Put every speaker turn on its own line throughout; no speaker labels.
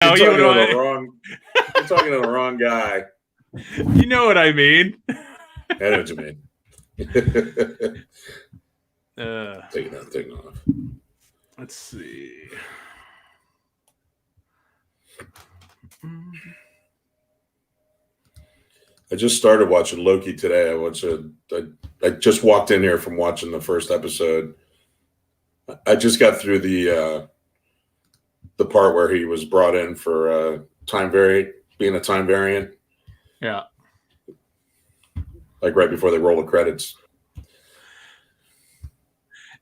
You're
you
talking to
know
the wrong. You're talking to the wrong guy.
You know what I mean.
I know what you mean. Taking off.
Let's see.
I just started watching Loki today. I just walked in here from watching the first episode. I just got through the part where he was brought in for being a time variant.
Yeah.
Like right before they roll the credits.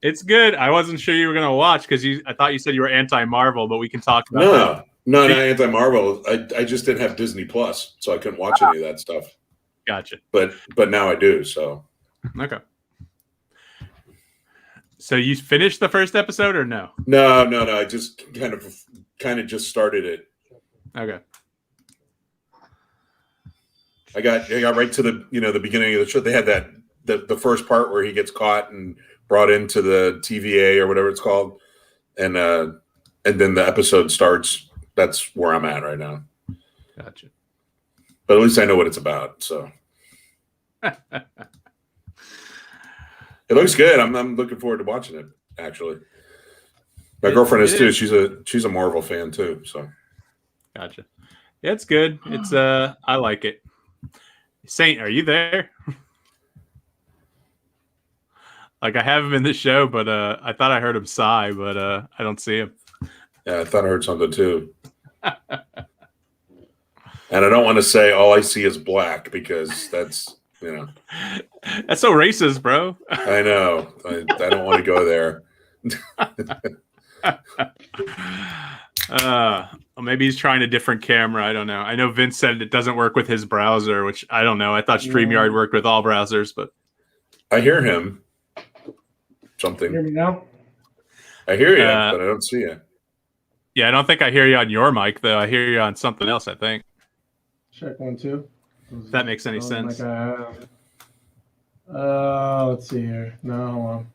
It's good. I wasn't sure you were going to watch because I thought you said you were anti-Marvel, but we can talk about that.
No, not anti-Marvel. I just didn't have Disney Plus, so I couldn't watch any of that stuff.
Gotcha.
But now I do, so.
Okay. So you finished the first episode or no?
No. I just kind of just started it.
Okay.
I got right to the beginning of the show. They had the first part where he gets caught and brought into the TVA or whatever it's called, and then the episode starts. That's where I'm at right now.
Gotcha.
But at least I know what it's about. So it looks good. I'm looking forward to watching it. Actually, my girlfriend is too. She's a Marvel fan too. So
gotcha. Yeah, it's good. It's I like it. Saint, are you there? Like I have him in the show, but I thought I heard him sigh, but I don't see him.
Yeah, I thought I heard something too. And I don't want to say all I see is black because that's
that's so racist, bro.
I know. I don't want to go there.
Well, maybe he's trying a different camera. I don't know. I know Vince said it doesn't work with his browser, which I don't know. I thought StreamYard worked with all browsers, but
I hear him. Something.
Hear me now?
I hear you, but I don't see you.
Yeah, I don't think I hear you on your mic, though. I hear you on something else, I think.
Check 1, 2.
If that makes any sense.
Let's see here. No, hold on.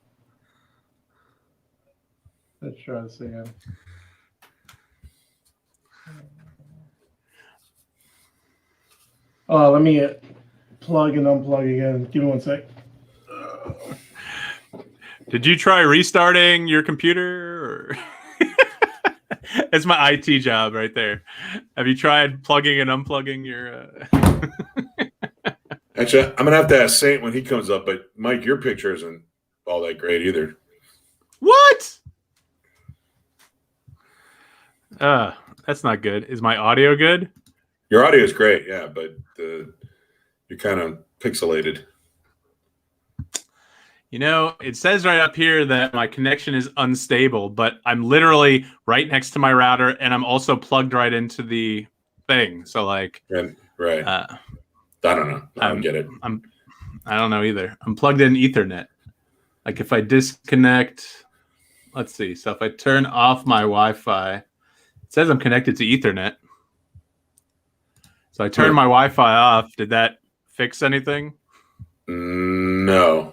Let's try this again. Let me plug and unplug again. Give me 1 sec.
Did you try restarting your computer? It's my IT job right there. Have you tried plugging and unplugging your...
Actually, I'm going to have to ask Saint when he comes up, but Mike, your picture isn't all that great either.
What? That's not good. Is my audio good?
Your audio is great, yeah, but you're kind of pixelated.
You know, it says right up here that my connection is unstable, but I'm literally right next to my router, and I'm also plugged right into the thing. So, like,
right. I don't know. I don't get it.
I don't know either. I'm plugged in Ethernet. Like, if I disconnect, let's see. So, if I turn off my Wi-Fi, it says I'm connected to Ethernet. So I turned my Wi-Fi off. Did that fix anything?
No.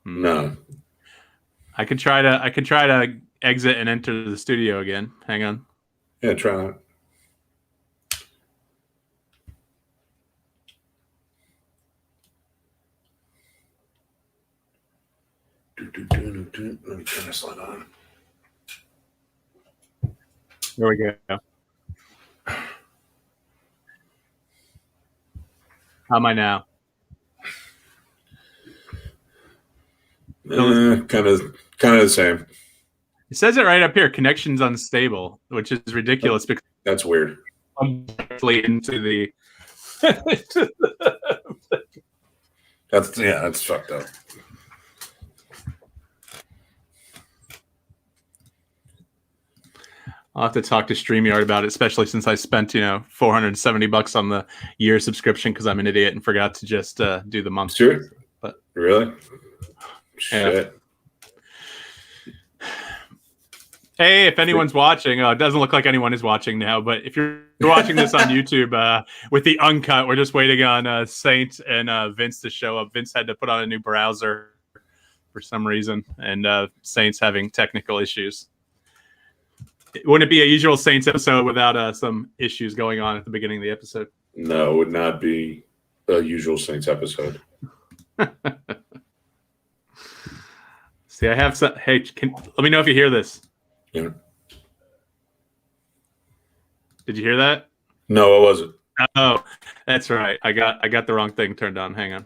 No.
I could try to exit and enter the studio again. Hang on.
Yeah, try that. Let me turn this light on.
There we go. How am I now?
Kind of the same.
It says it right up here. Connection's unstable, which is ridiculous because
that's weird.
I'm directly into the.
That's fucked up.
I'll have to talk to StreamYard about it, especially since I spent, $470 on the year subscription because I'm an idiot and forgot to just do the month.
Sure.
But
really? Shit.
Hey, if anyone's watching, it doesn't look like anyone is watching now, but if you're watching this on YouTube with the UNCUT, we're just waiting on Sainte and Vince to show up. Vince had to put on a new browser for some reason, and Sainte's having technical issues. Wouldn't it be a usual Saints episode without some issues going on at the beginning of the episode?
No, it would not be a usual Saints episode.
See, I have some. Hey, let me know if you hear this.
Yeah.
Did you hear that?
No, it wasn't.
Oh, that's right. I got the wrong thing turned on. Hang on.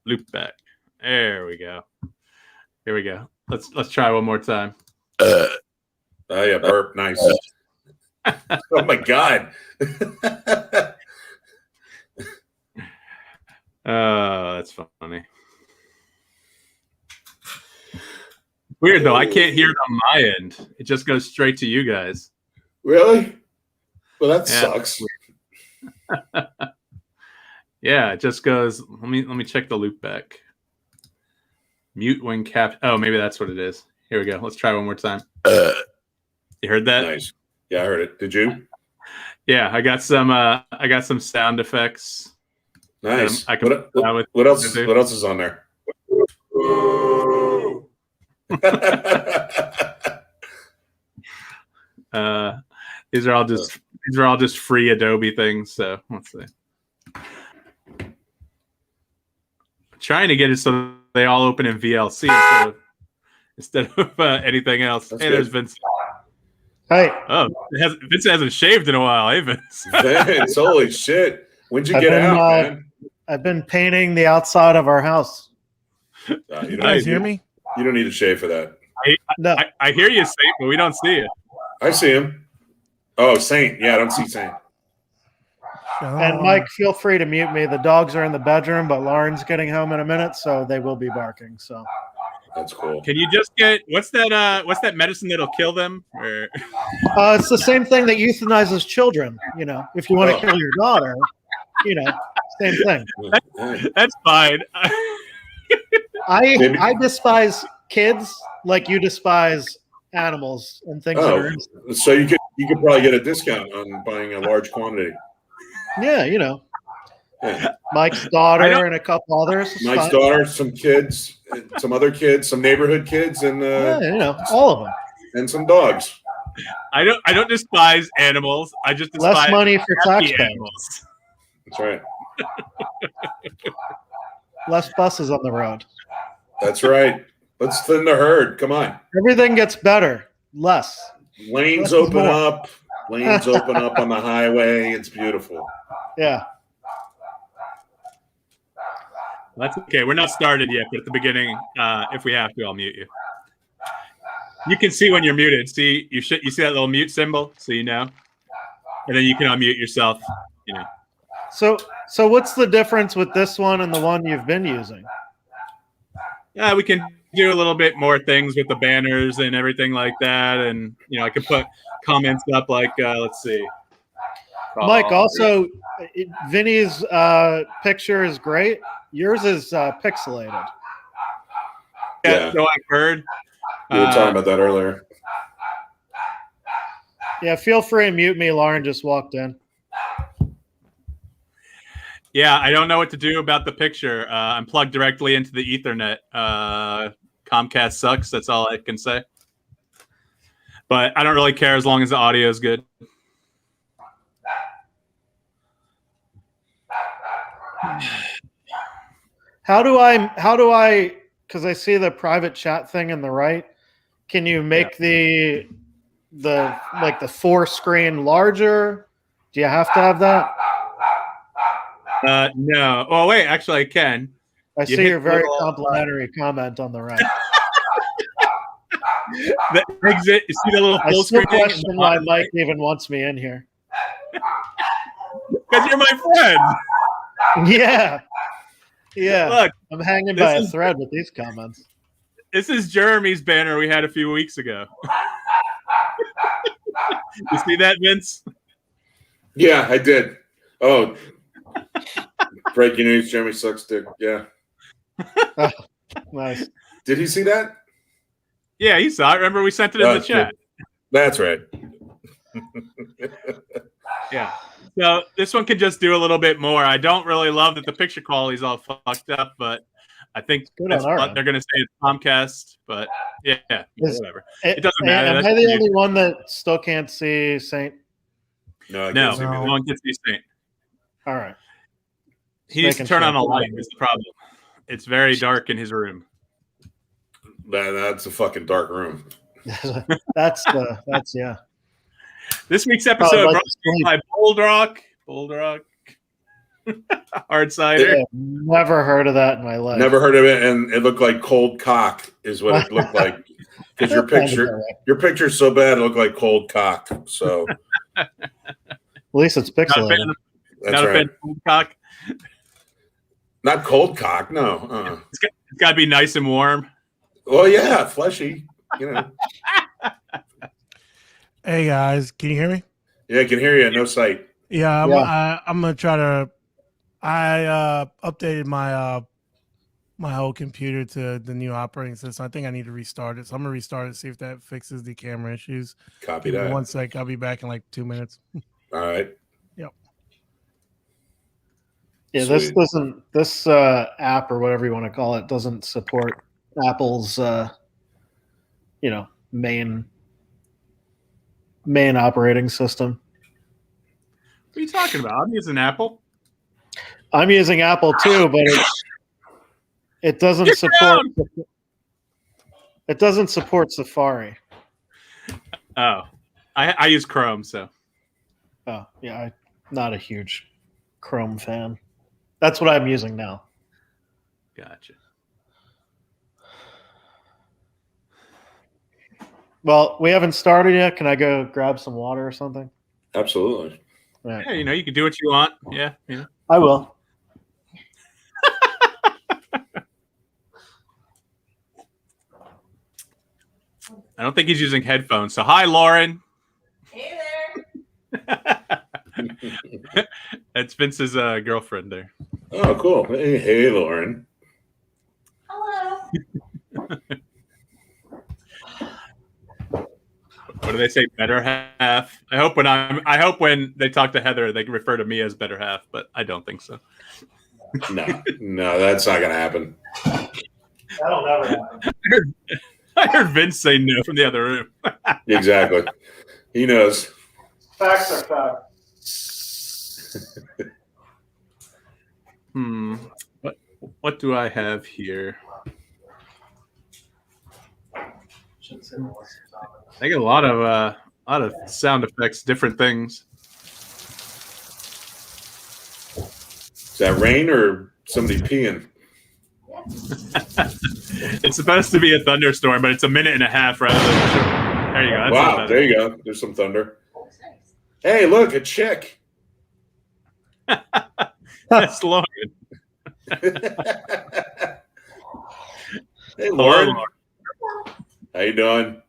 Loop back. There we go. Here we go. Let's try one more time.
Oh yeah, burp. Nice. Oh my god.
Oh, that's funny. Weird though. I can't hear it on my end. It just goes straight to you guys.
Really? Well, that
Yeah.
sucks.
Yeah, it just goes. Let me check the loop back. Mute when cap. Oh, maybe that's what it is. Here we go. Let's try one more time. You heard that?
Nice. Yeah, I heard it. Did you?
Yeah, I got some sound effects.
Nice.
I can
what else? What else is on there?
These are all just free Adobe things. So let's see. I'm trying to get it so they all open in VLC instead of anything else.
That's
hey,
good.
there's Vincent.
Hey,
Oh, Vincent hasn't shaved in a while. Hey, Vince.
Vince, holy shit! When'd you
I've
get
been,
out, man?
I've been painting the outside of our house.
You
You
don't
guys
need-
hear me?
You don't need to shave for that.
No,
I hear you, Saint, but we don't see you.
I see him. Oh, Saint. Yeah, I don't see Saint.
and Mike, feel free to mute me. The dogs are in the bedroom, but Lauren's getting home in a minute, so they will be barking. So
That's cool.
Can you just get what's that medicine that'll kill them? Or
it's the same thing that euthanizes children. You know, if you want to
Oh.
kill your daughter, you know, same thing.
Yeah.
that's fine.
Maybe-
I despise kids like you despise animals and things that are.
Oh, so you could probably get a discount on buying a large quantity.
Yeah, you know,
Yeah.
Mike's
I
daughter
don't-
and a couple others. It's
Mike's
fine.
daughter, some kids, some other kids, some neighborhood kids, and
Yeah, you know, all of them.
and some dogs.
I don't despise animals. I just despise
Less money for
happy
taxpayers.
animals.
That's right.
Less buses on the road.
That's right. Let's thin the herd. Come on.
Everything gets better. Less.
Lanes
Less is
open
more.
up. Lanes open up on the highway. It's beautiful.
Yeah.
That's okay. We're not started yet, but at the beginning, if we have to, I'll mute you. You can see when you're muted. See, you see that little mute symbol, so you know, and then you can unmute yourself. You know.
So what's the difference with this one and the one you've been using?
Yeah, we can do a little bit more things with the banners and everything like that, and I can put comments up like, let's see.
Mike, also, Vinny's picture is great. Yours is pixelated.
Yeah.
So I've heard.
We were talking about that earlier.
Yeah, feel free to mute me. Lauren just walked in.
Yeah, I don't know what to do about the picture. I'm plugged directly into the Ethernet. Comcast sucks. That's all I can say. But I don't really care as long as the audio is good.
How do I, because I see the private chat thing in the right. Can you make the 4-screen larger? Do you have to have that?
No. Oh, wait. Actually, I can.
I
You
see
hit
your very
little,
complimentary comment on the right.
The exit. You see the little
I
full
still
screen?
question why Mike even wants me in here.
Because you're my friend.
Yeah. Yeah.
Look,
I'm hanging
this
by a
is-
thread with these comments.
this is Jeremy's banner we had a few weeks ago. You see that, Vince?
Yeah, I did. Oh, breaking news: Jeremy sucks dick. Yeah.
Nice.
Did he see that?
Yeah, he saw it. Remember, we sent it in the chat.
That's right.
Yeah. So this one can just do a little bit more. I don't really love that the picture quality is all fucked up, but I think
Good
that's
on our
what
end.
they're going to say it's Comcast, but yeah, whatever. It doesn't matter.
Am
That's
I the
the-
only one that still can't see Saint?
No, I
No,
can't see
no
me.
one gets these things.
All right.
He needs to
making
turn
sure.
on a light. Is the problem? It's very dark in his room.
That's a fucking dark room.
that's yeah.
This week's
Oh,
episode
like
brought to you by Bold Rock, hard cider.
Yeah, never heard of that in my life.
Never heard of it, and it looked like cold cock is what it looked like. Because your picture's so bad, it looked like cold cock. So
At least it's pixelated.
that's right.
Fan of cold cock.
Not cold cock, no.
It's got to be nice and warm.
Well, yeah, fleshy. You know.
Hey guys, can you hear me?
Yeah, I can hear you. No sight.
Yeah,
Yeah.
I'm gonna try to. I updated my my whole computer to the new operating system. I think I need to restart it, so I'm gonna restart it, see if that fixes the camera issues.
Copy
Give me
that.
1 sec. I'll be back in like 2 minutes.
All right.
Yep.
Yeah,
Sweet.
this app or whatever you want to call it doesn't support Apple's main operating system.
What are you talking about? I'm using Apple.
I'm using Apple too, but it doesn't
Get
support Safari.
Oh, I use Chrome, so
Oh, yeah, I'm not a huge Chrome fan. That's what I'm using now.
gotcha.
Well, we haven't started yet. Can I go grab some water or something?
Absolutely.
Right.
Yeah, you can do what you want. Yeah.
I will.
I don't think he's using headphones. So hi, Lauren.
Hey there.
That's Vince's girlfriend there.
Oh, cool. Hey, Lauren.
Hello.
What do they say? Better half. I hope when they talk to Heather, they can refer to me as better half, but I don't think so.
No, that's not going to happen.
That'll never happen.
I heard Vince say no from the other room.
Exactly. He knows.
Facts are facts.
What do I have here? I get a lot of sound effects, different things.
Is that rain or somebody peeing?
It's supposed to be a thunderstorm, but it's a minute and a half rather than. There you go. That's
Wow, there you go. There's some thunder. Hey, look, a chick.
That's Lauren.
Hey, Lauren.
Hello,
How you doing?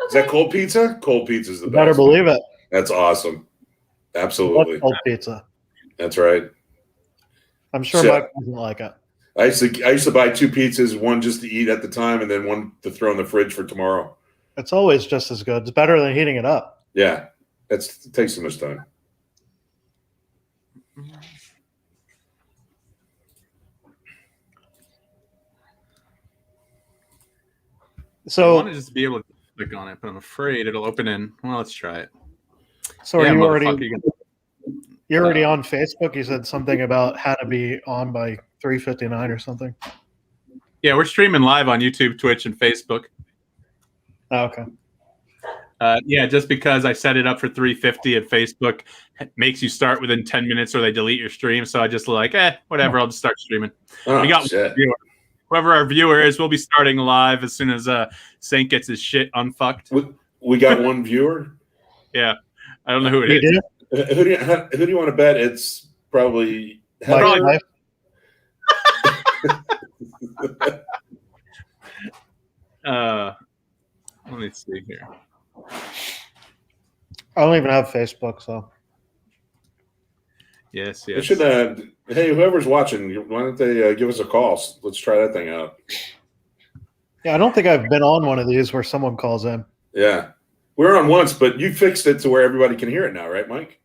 Is that cold pizza? Cold pizza is the
You
best.
better believe it.
That's awesome. Absolutely.
Cold pizza.
That's right.
I'm sure
So-
Mike doesn't like it.
I used to buy 2 pizzas, one just to eat at the time, and then one to throw in the fridge for tomorrow.
It's always just as good. It's better than heating it up.
Yeah, it takes so much time.
I
So,
want to just be able to click on it, but I'm afraid it'll open in. Well, let's try it.
are
Yeah,
you
motherfucker,
you're already on Facebook? You said something about how to be on by 3:59 or something.
Yeah, we're streaming live on YouTube, Twitch, and Facebook.
Oh, okay.
Yeah, just because I set it up for 3:50 and Facebook makes you start within 10 minutes or they delete your stream. So I just whatever, I'll just start streaming.
Oh,
We got
shit.
one viewer. Whoever our viewer is, we'll be starting live as soon as Saint gets his shit unfucked.
We got one viewer.
Yeah, I don't know who it
You
is.
do?
Who do you want to bet? It's probably
Mike,
Heather.
Mike?
Let me see here.
I don't even have Facebook, so
Yes.
They should, hey, whoever's watching, why don't they give us a call? Let's try that thing out.
yeah, I don't think I've been on one of these where someone calls in.
Yeah. We were on once, but you fixed it to where everybody can hear it now, right, Mike?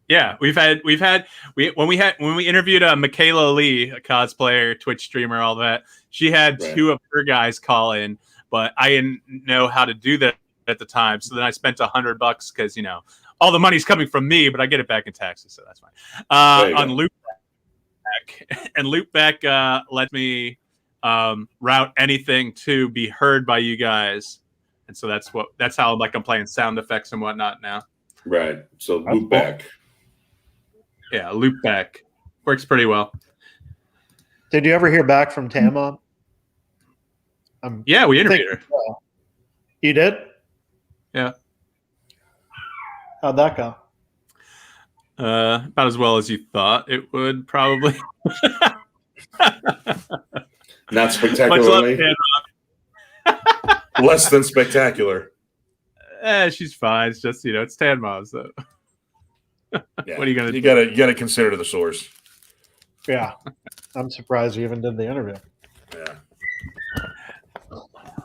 Yeah, when we interviewed Michaela Lee, a cosplayer, Twitch streamer, all that. She had
Right.
2 of her guys call in, but I didn't know how to do that at the time. So then I spent $100 because all the money's coming from me, but I get it back in taxes, so that's fine. On Loopback, and Loopback lets me route anything to be heard by you guys, and so that's how I'm playing sound effects and whatnot now.
Right. So loop back.
Yeah, Loopback works pretty well.
Did you ever hear back from Tamon?
Yeah, we interviewed her.
You did?
Yeah.
How'd that go?
About as well as you thought it would, probably.
Not spectacularly. Less than spectacular.
She's fine. It's just it's Tan Mom, so
Yeah.
What are you gonna do?
You gotta consider the source.
Yeah. I'm surprised you even did the interview.
Yeah.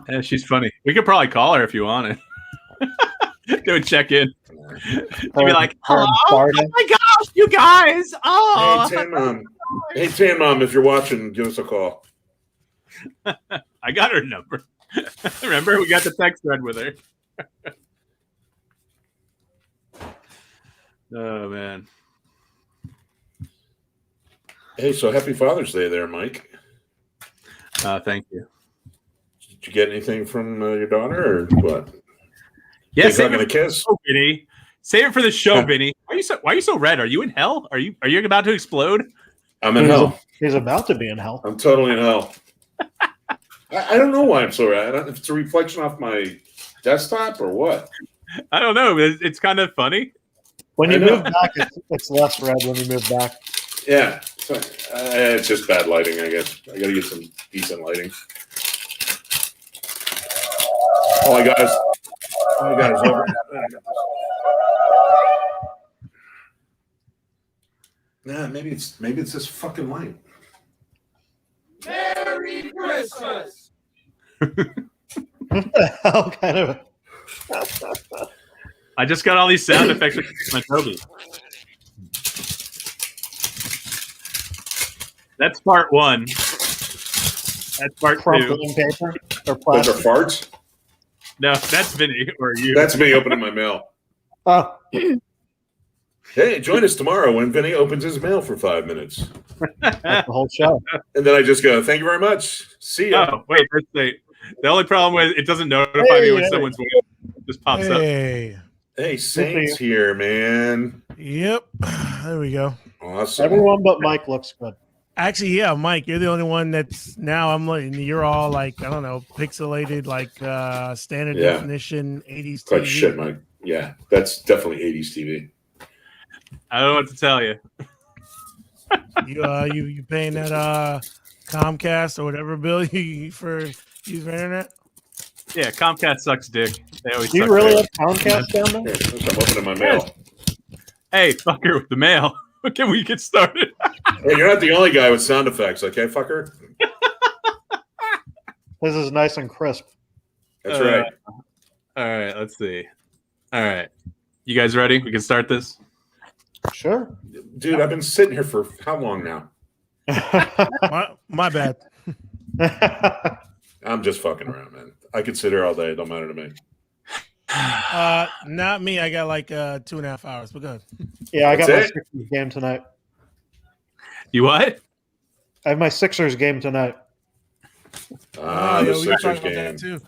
Yeah, she's funny. We could probably call her if you wanted. Do a check-in. You'd be like, hello? Oh my gosh, you guys. Oh.
Hey, Tan Mom, if you're watching, give us a call.
I got her number. Remember, we got the text thread with her. Oh, man.
Hey, so happy Father's Day there, Mike.
Thank you.
Did you get anything from your daughter or what?
Yeah,
save it for the kiss.
Vinnie. Save it for the show, Vinnie. Why are you so red? Are you in hell? Are you about to explode?
I'm in hell.
He's about to be in hell.
I'm totally in hell. I don't know why I'm so red. If it's a reflection off my desktop or what.
I don't know. It's kind of funny.
When you move back, it's less red when you move back.
Yeah. So, it's just bad lighting, I guess. I got to get some decent lighting. All I got is over. Nah, maybe it's this fucking light.
Merry Christmas.
What the hell kind of?
I just got all these sound effects from Toby. That's part 1. That's part 2.
Crumpling paper or
Those are
plastic?
farts?
No, that's Vinny or you.
That's me opening my mail.
Oh,
Hey, join us tomorrow when Vinny opens his mail for 5 minutes.
that's the whole show.
And then I just go, thank you very much. See ya.
Oh, wait. The only problem with it doesn't notify me when someone's waiting. It just pops up.
Hey.
Hey, Sainte's here, man.
Yep. There we go.
Awesome.
Everyone but Mike looks good.
Actually, yeah, Mike, you're the only one that's now I'm like you're all like, I don't know, pixelated, like standard definition 80s
Like
TV.
shit, Mike. Yeah, that's definitely 80s TV.
I don't know what to tell you.
You paying that Comcast or whatever bill you for use for internet?
Yeah, Comcast sucks dick. They always
Do you
suck
really
dick.
have Comcast down there?
Here, I'm opening my mail.
Hey, fucker with the mail. Can we get started?
Hey, you're not the only guy with sound effects, okay, fucker?
This is nice and crisp.
That's right.
All right, let's see. All right. You guys ready? We can start this?
Sure.
Dude, I've been sitting here for how long now?
My bad.
I'm just fucking around, man. I could sit here all day. It don't matter to me.
Not me. I got like 2.5 hours, but good.
Yeah, I got my
That's it?
Sixers game tonight.
You what?
I have my Sixers game tonight.
The
we can
Sixers
talk about
game.
that too.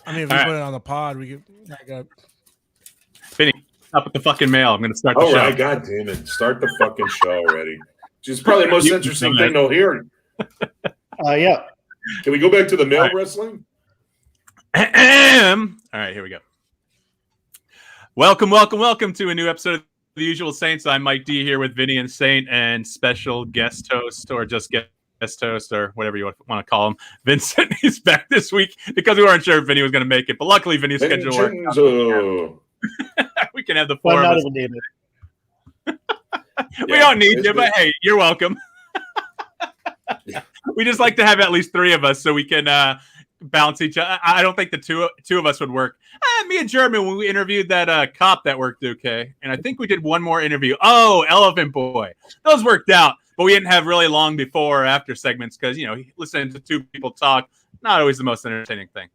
I mean, if we
All
put it on the pod, we could back up.
Vinny, stop with the fucking mail. I'm going to start the
All
show.
right, God damn it. Start the fucking show already. Which is probably the most interesting thing they'll hear.
Yeah.
Can we go back to the male
All right.
wrestling?
All right, here we go. Welcome to a new episode of The Usual Saints. I'm Mike D here with Vinny and Saint and special guest host or just guest host or whatever you want to call him. Vincent, he's back this week because we weren't sure if Vinny was going to make it, but luckily Vinny's schedule worked.
Vincenzo.
We can have the
Well,
four of
not
us.
even needed.
We don't need
it's
you, but hey, you're welcome. We just like to have at least 3 of us so we can balance each other. I don't think the two of us would work. Me and German, when we interviewed that cop, that worked okay. And I think we did one more interview. Oh, Elephant Boy. Those worked out. But we didn't have really long before or after segments because, listening to two people talk, not always the most entertaining thing.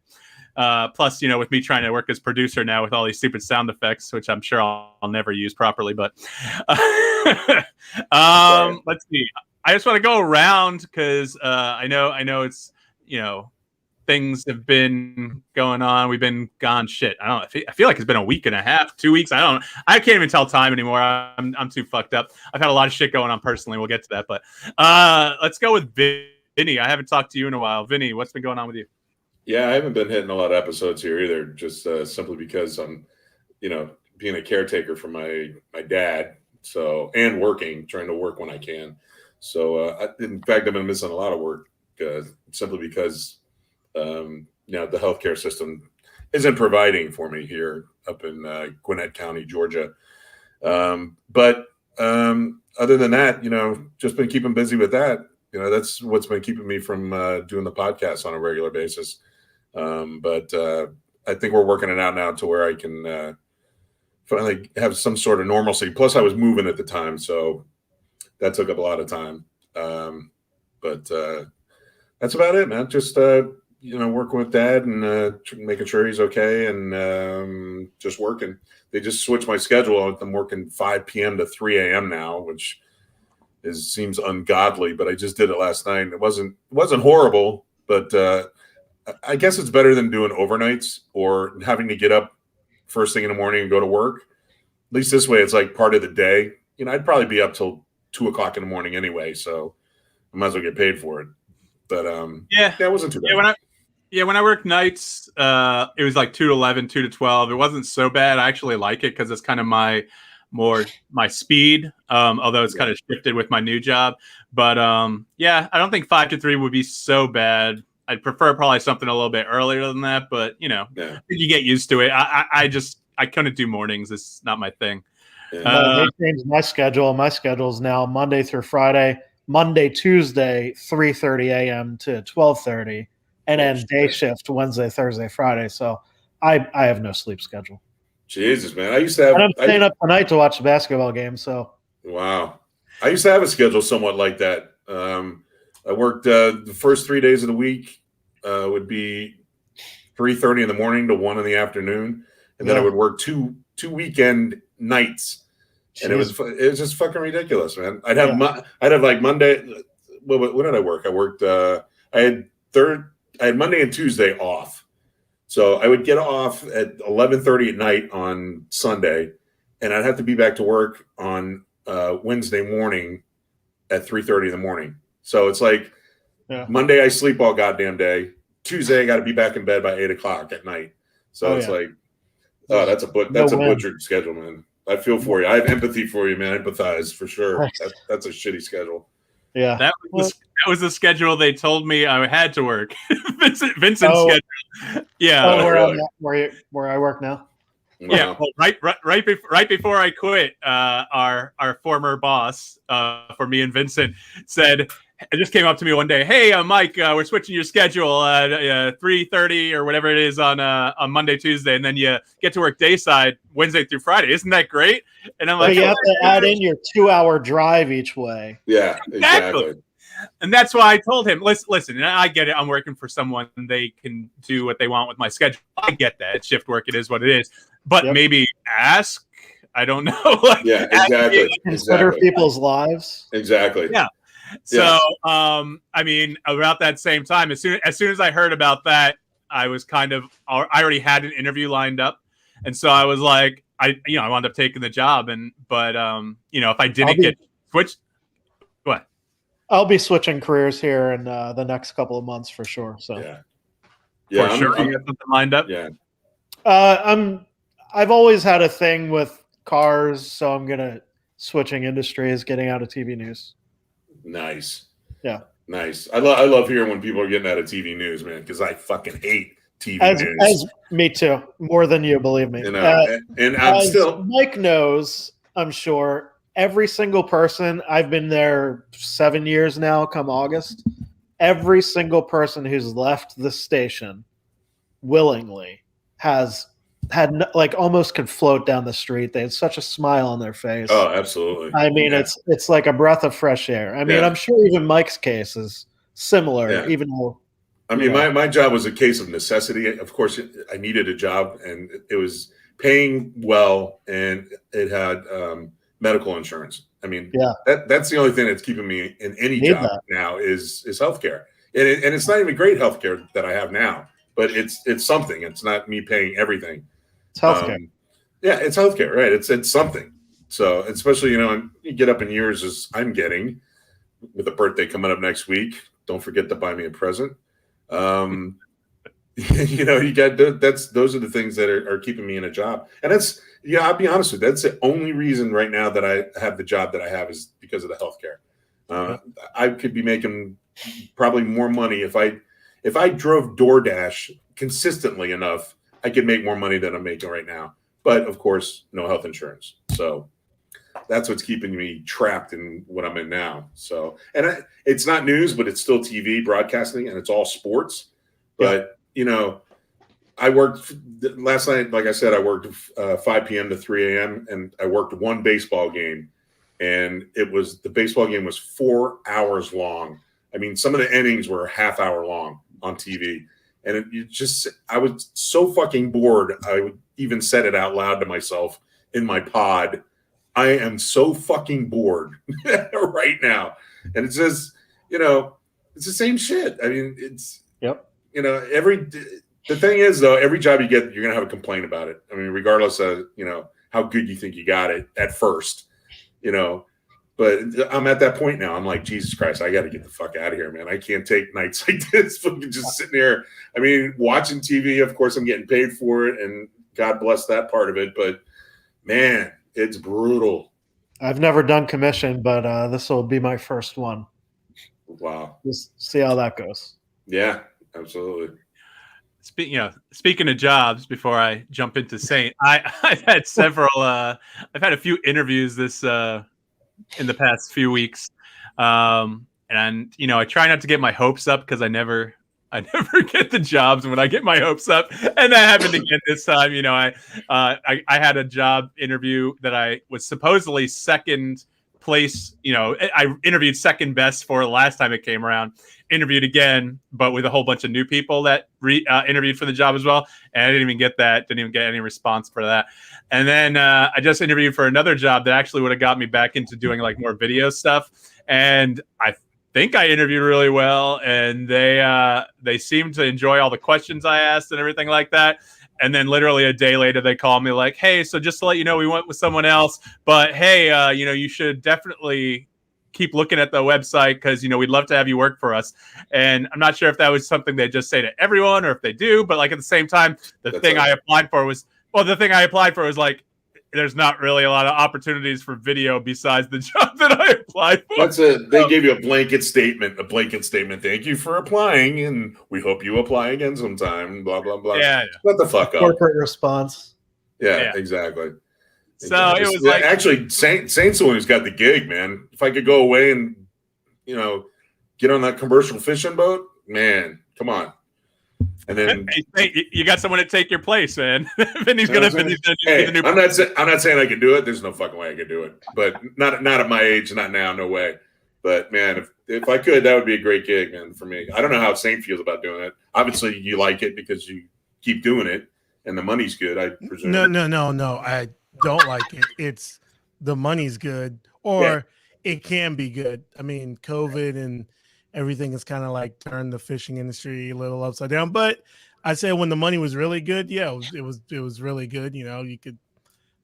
Plus, with me trying to work as producer now with all these stupid sound effects, which I'm sure I'll never use properly. But let's see. I just want to go around because I know it's, things have been going on. We've been gone shit. I feel like it's been a week and a half, 2 weeks. I can't even tell time anymore. I'm too fucked up. I've had a lot of shit going on personally. We'll get to that, but let's go with Vinnie. I haven't talked to you in a while. Vinnie, what's been going on with you?
Yeah, I haven't been hitting a lot of episodes here either, just simply because I'm, being a caretaker for my dad, and trying to work when I can. So, in fact, I've been missing a lot of work simply because, the healthcare system isn't providing for me here up in Gwinnett County, Georgia. But other than that, just been keeping busy with that. That's what's been keeping me from doing the podcast on a regular basis. But I think we're working it out now to where I can finally have some sort of normalcy. Plus, I was moving at the time, so that took up a lot of time. But that's about it, man. Just working with Dad and making sure he's okay, and just working. They just switched my schedule. I'm working 5 p.m. to 3 a.m. now, which seems ungodly. But I just did it last night. It wasn't horrible, but I guess it's better than doing overnights or having to get up first thing in the morning and go to work. At least this way, it's like part of the day. I'd probably be up till 2 o'clock in the morning anyway, so I might as well get paid for it. But it wasn't too bad.
When I worked nights, it was like 2 to 11, 2 to 12. It wasn't so bad. I actually like it because it's kind of my speed, although it's kind of shifted with my new job. But I don't think 5 to 3 would be so bad. I'd prefer probably something a little bit earlier than that, but you get used to it. I couldn't do mornings. It's not my thing.
They changed my schedule. My schedule is now Monday through Friday, Monday, Tuesday, 3:30 a.m. to 12:30, and then day shift Wednesday, Thursday, Friday. So I have no sleep schedule.
Jesus, man. I used to have.
And I'm staying up tonight to watch the basketball game. So
wow, I used to have a schedule somewhat like that. I worked the first 3 days of the week would be 3:30 in the morning to 1 in the afternoon, and then I would work two weekend nights, and it was just fucking ridiculous, man. I'd have like Monday. When did I work? I worked. I had Monday and Tuesday off, so I would get off at 11:30 at night on Sunday, and I'd have to be back to work on Wednesday morning at 3:30 in the morning. So it's like Monday I sleep all goddamn day. Tuesday I got to be back in bed by 8 o'clock at night. So it's like, that's a butchered schedule, man. I feel for you. I have empathy for you, man. I empathize for sure. That's a shitty schedule.
Yeah,
that was the schedule they told me I had to work. Vincent's schedule. Yeah.
Where I work now.
Wow.
Yeah, well, right before I quit, our former boss for me and Vincent said, it just came up to me one day. Hey, Mike, we're switching your schedule 3:30 or whatever it is on Monday, Tuesday, and then you get to work dayside Wednesday through Friday. Isn't that great? And I'm like,
you have to add in your 2-hour drive each way.
Yeah, exactly.
And that's why I told him, listen, and I get it. I'm working for someone. They can do what they want with my schedule. I get that. It's shift work. It is what it is. But maybe ask. I don't know.
Exactly.
Consider people's lives.
Exactly.
Yeah. So, I mean, about that same time, as soon as I heard about that, I was I already had an interview lined up. And so I was like, I wound up taking the job. But if I didn't get switched, what?
I'll be switching careers here in the next couple of months for sure. So
for sure. You got something lined up?
Yeah.
I've always had a thing with cars, so I'm gonna switching industries, getting out of TV news.
Nice.
Yeah.
Nice. I love hearing when people are getting out of TV news, man, because I fucking hate TV news.
As me too, more than you, believe me.
And I'm still.
Mike knows, I'm sure, every single person. I've been there 7 years now. Come August, every single person who's left the station willingly has had like almost could float down the street. They had such a smile on their face.
Oh, absolutely.
I mean,
Yeah.
it's like a breath of fresh air. I mean,
Yeah.
I'm sure even Mike's case is similar,
Yeah.
even though.
I mean, my job was a case of necessity. Of course, I needed a job, and it was paying well, and it had medical insurance. I mean, that's the only thing that's keeping me in any job now is healthcare, and it's not even great healthcare that I have now, but it's something. It's not me paying everything.
It's healthcare.
Yeah, it's healthcare, right? It's something. So especially you get up in years as I'm getting with a birthday coming up next week. Don't forget to buy me a present. You got those are the things that are keeping me in a job, and I'll be honest with you, that's the only reason right now that I have the job that I have is because of the healthcare. I could be making probably more money if I drove DoorDash consistently enough. I could make more money than I'm making right now, but of course, no health insurance. So that's what's keeping me trapped in what I'm in now. So, and it's not news, but it's still TV broadcasting, and it's all sports. But I worked last night. Like I said, I worked 5 p.m. to 3 a.m. and I worked one baseball game, and the baseball game was 4 hours long. I mean, some of the innings were a half hour long on TV, and I was so fucking bored. I would even said it out loud to myself in my pod. I am so fucking bored right now. And it's just, it's the same shit. I mean, the thing is though, every job you get, you're going to have a complaint about it. I mean, regardless of, how good you think you got it at first, but I'm at that point now. I'm like, Jesus Christ, I got to get the fuck out of here, man. I can't take nights like this. Fucking just sitting there. I mean, watching TV, of course I'm getting paid for it, and God bless that part of it. But man, it's brutal.
I've never done commission, but this will be my first one.
Wow.
Just see how that goes.
Yeah, absolutely.
Speaking of jobs, before I jump into Saint, I've had several. I've had a few interviews in the past few weeks, and I try not to get my hopes up because I never get the jobs when I get my hopes up, and that happened again this time. I had a job interview that I was supposedly second place. I interviewed second best for the last time it came around. Interviewed again, but with a whole bunch of new people that interviewed for the job as well, and I didn't even get that. Didn't even get any response for that. And then I just interviewed for another job that actually would have got me back into doing like more video stuff, and I think I interviewed really well, and they seemed to enjoy all the questions I asked and everything like that. And then literally a day later, they called me like, "Hey, so just to let you know, we went with someone else, but hey, you should definitely keep looking at the website because we'd love to have you work for us." And I'm not sure if that was something they just say to everyone or if they do, but like at the same time, the thing I applied for was like, there's not really a lot of opportunities for video besides the job that I applied for.
They gave you a blanket statement. Thank you for applying, and we hope you apply again sometime. Blah blah blah.
Yeah.
Shut the fuck up.
Corporate response.
Yeah, exactly.
So it was like
actually Saint's the one who's got the gig, man. If I could go away and get on that commercial fishing boat, man, come on. And then
you got someone to take your place, man. Vinnie's gonna be the new.
I'm not saying I can do it. There's no fucking way I could do it. But not at my age, not now, no way. But man, if I could, that would be a great gig, man, for me. I don't know how Saint feels about doing it. Obviously, you like it because you keep doing it, and the money's good. I presume.
No. I don't like it. It's the money's good, or it can be good. I mean, COVID and everything has kind of like turned the fishing industry a little upside down. But I say when the money was really good, it was really good. You could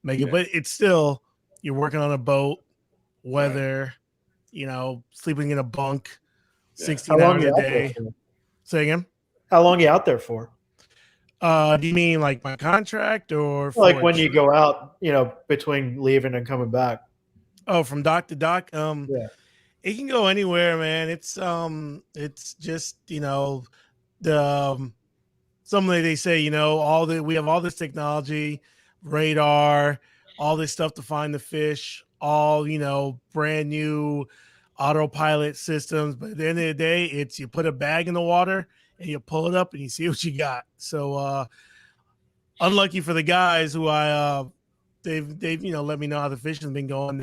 make it, but it's still you're working on a boat, weather, sleeping in a bunk, 16 hours a day. Say again?
How long are you out there for?
Do you mean like my contract or
like when you go out, between leaving and coming back?
Oh, from dock to dock. It can go anywhere, man. It's just something they say, we have all this technology, radar, all this stuff to find the fish, all brand new autopilot systems, but at the end of the day, it's you put a bag in the water and you pull it up and you see what you got. So unlucky for the guys who they've let me know how the fishing's been going.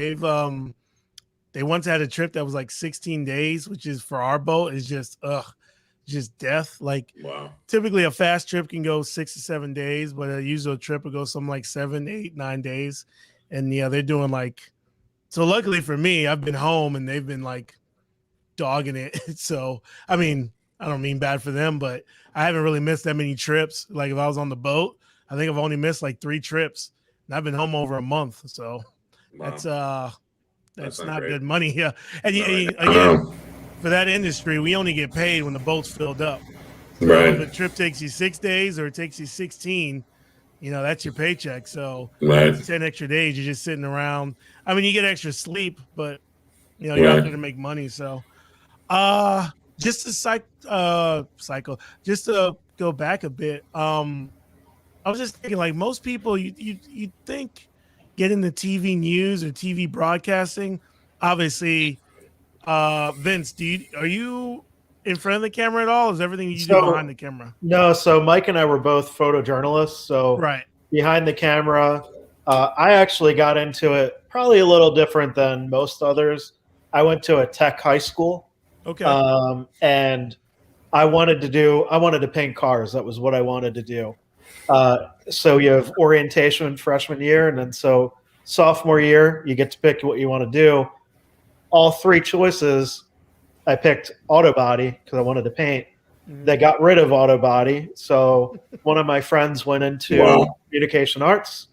They once had a trip that was like 16 days, which is for our boat is just death. Like
Wow.
typically a fast trip can go 6 to 7 days, but a usual trip will go something like 7, 8, 9 days. And they're doing like, so luckily for me, I've been home and they've been like dogging it. So, I mean, I don't mean bad for them, but I haven't really missed that many trips. Like if I was on the boat, I think I've only missed like 3 trips and I've been home over a month. So
Wow.
that's
not
not
great.
good money. Yeah. And again,
No.
for that industry, we only get paid when the boat's filled up. So
Right.
if a trip takes you 6 days or it takes you 16, that's your paycheck. So
Right.
10 extra days, you're just sitting around. I mean, you get extra sleep, but you're out
Right.
there to make money. So just to just to go back a bit. I was just thinking, like most people, you think get into TV news or TV broadcasting. Obviously, Vince, are you in front of the camera at all? Is everything you do behind the camera?
No, so Mike and I were both photojournalists. So
Right.
behind the camera, I actually got into it probably a little different than most others. I went to a tech high school.
Okay.
And I wanted to paint cars. That was what I wanted to do. So you have orientation freshman year, and then so sophomore year, you get to pick what you want to do. All 3 choices, I picked auto body because I wanted to paint. They got rid of auto body, so one of my friends went into communication arts.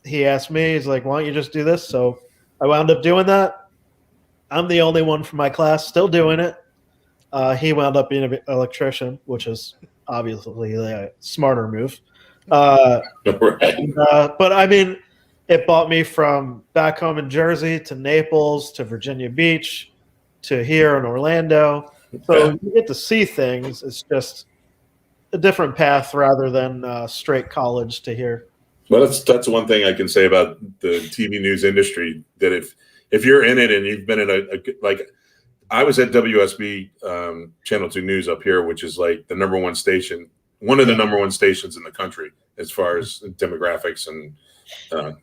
He asked me, he's like, "Why don't you just do this?" So I wound up doing that. I'm the only one from my class still doing it. He wound up being an electrician, which is obviously a smarter move.
Right.
But I mean, it brought me from back home in Jersey to Naples to Virginia Beach to here in Orlando. So you get to see things. It's just a different path rather than straight college to here.
Well, that's one thing I can say about the TV news industry, that if you're in it and you've been in like I was at WSB Channel 2 News up here, which is like the number 1 station, one of the number 1 stations in the country as far as demographics and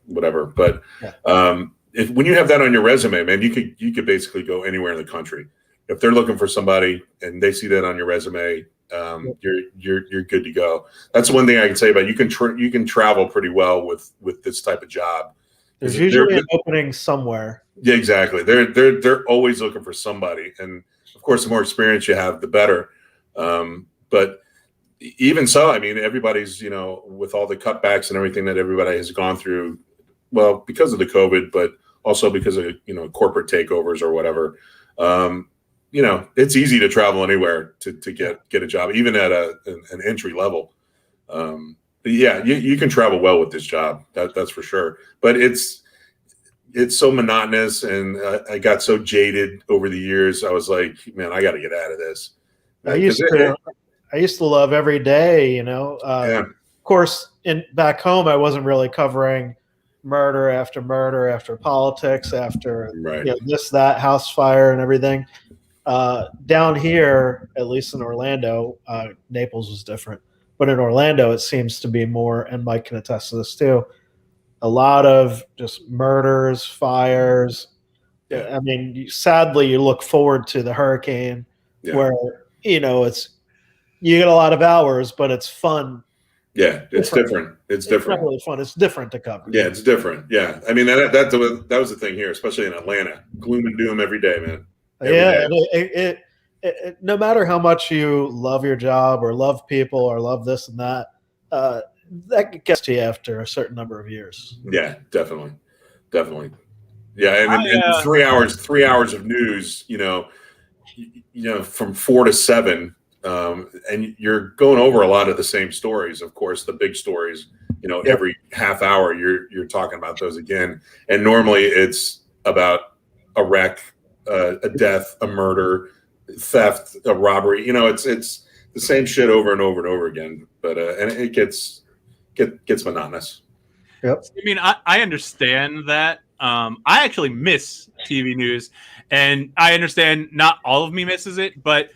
whatever. But when you have that on your resume, man, you could basically go anywhere in the country. If they're looking for somebody and they see that on your resume, you're good to go. That's one thing I can say about it. You can travel pretty well with this type of job.
There's usually an opening somewhere.
Yeah, exactly. They're always looking for somebody, and of course, the more experience you have, the better. But even so, I mean, everybody's with all the cutbacks and everything that everybody has gone through, well, because of the COVID, but also because of corporate takeovers or whatever. It's easy to travel anywhere to get a job, even at an entry level. Yeah, you can travel well with this job. That's for sure. But it's so monotonous, and I got so jaded over the years. I was like, man, I got to get out of this.
I used to love every day. Of course, back home, I wasn't really covering murder after politics, after this, that, house fire, and everything. Down here, at least in Orlando, Naples was different. But in Orlando, it seems to be more, and Mike can attest to this too, a lot of just murders, fires.
Yeah.
I mean, sadly, you look forward to the hurricane where, you get a lot of hours, but it's fun.
Yeah, it's different. It's different.
It's not really fun. It's different to cover.
Yeah, it's different. Yeah. I mean, that was the thing here, especially in Atlanta. Gloom and doom every day, man.
No matter how much you love your job or love people or love this and that, that gets to you after a certain number of years.
Yeah, definitely. Yeah, and 3 hours of news, from 4 to 7, and you're going over a lot of the same stories. Of course, the big stories. Every half hour you're talking about those again, and normally it's about a wreck, a death, a murder, theft, a robbery. It's the same shit over and over and over again. But and it gets monotonous.
Yep.
I mean, I understand that I actually miss TV news, and I understand not all of me misses it, but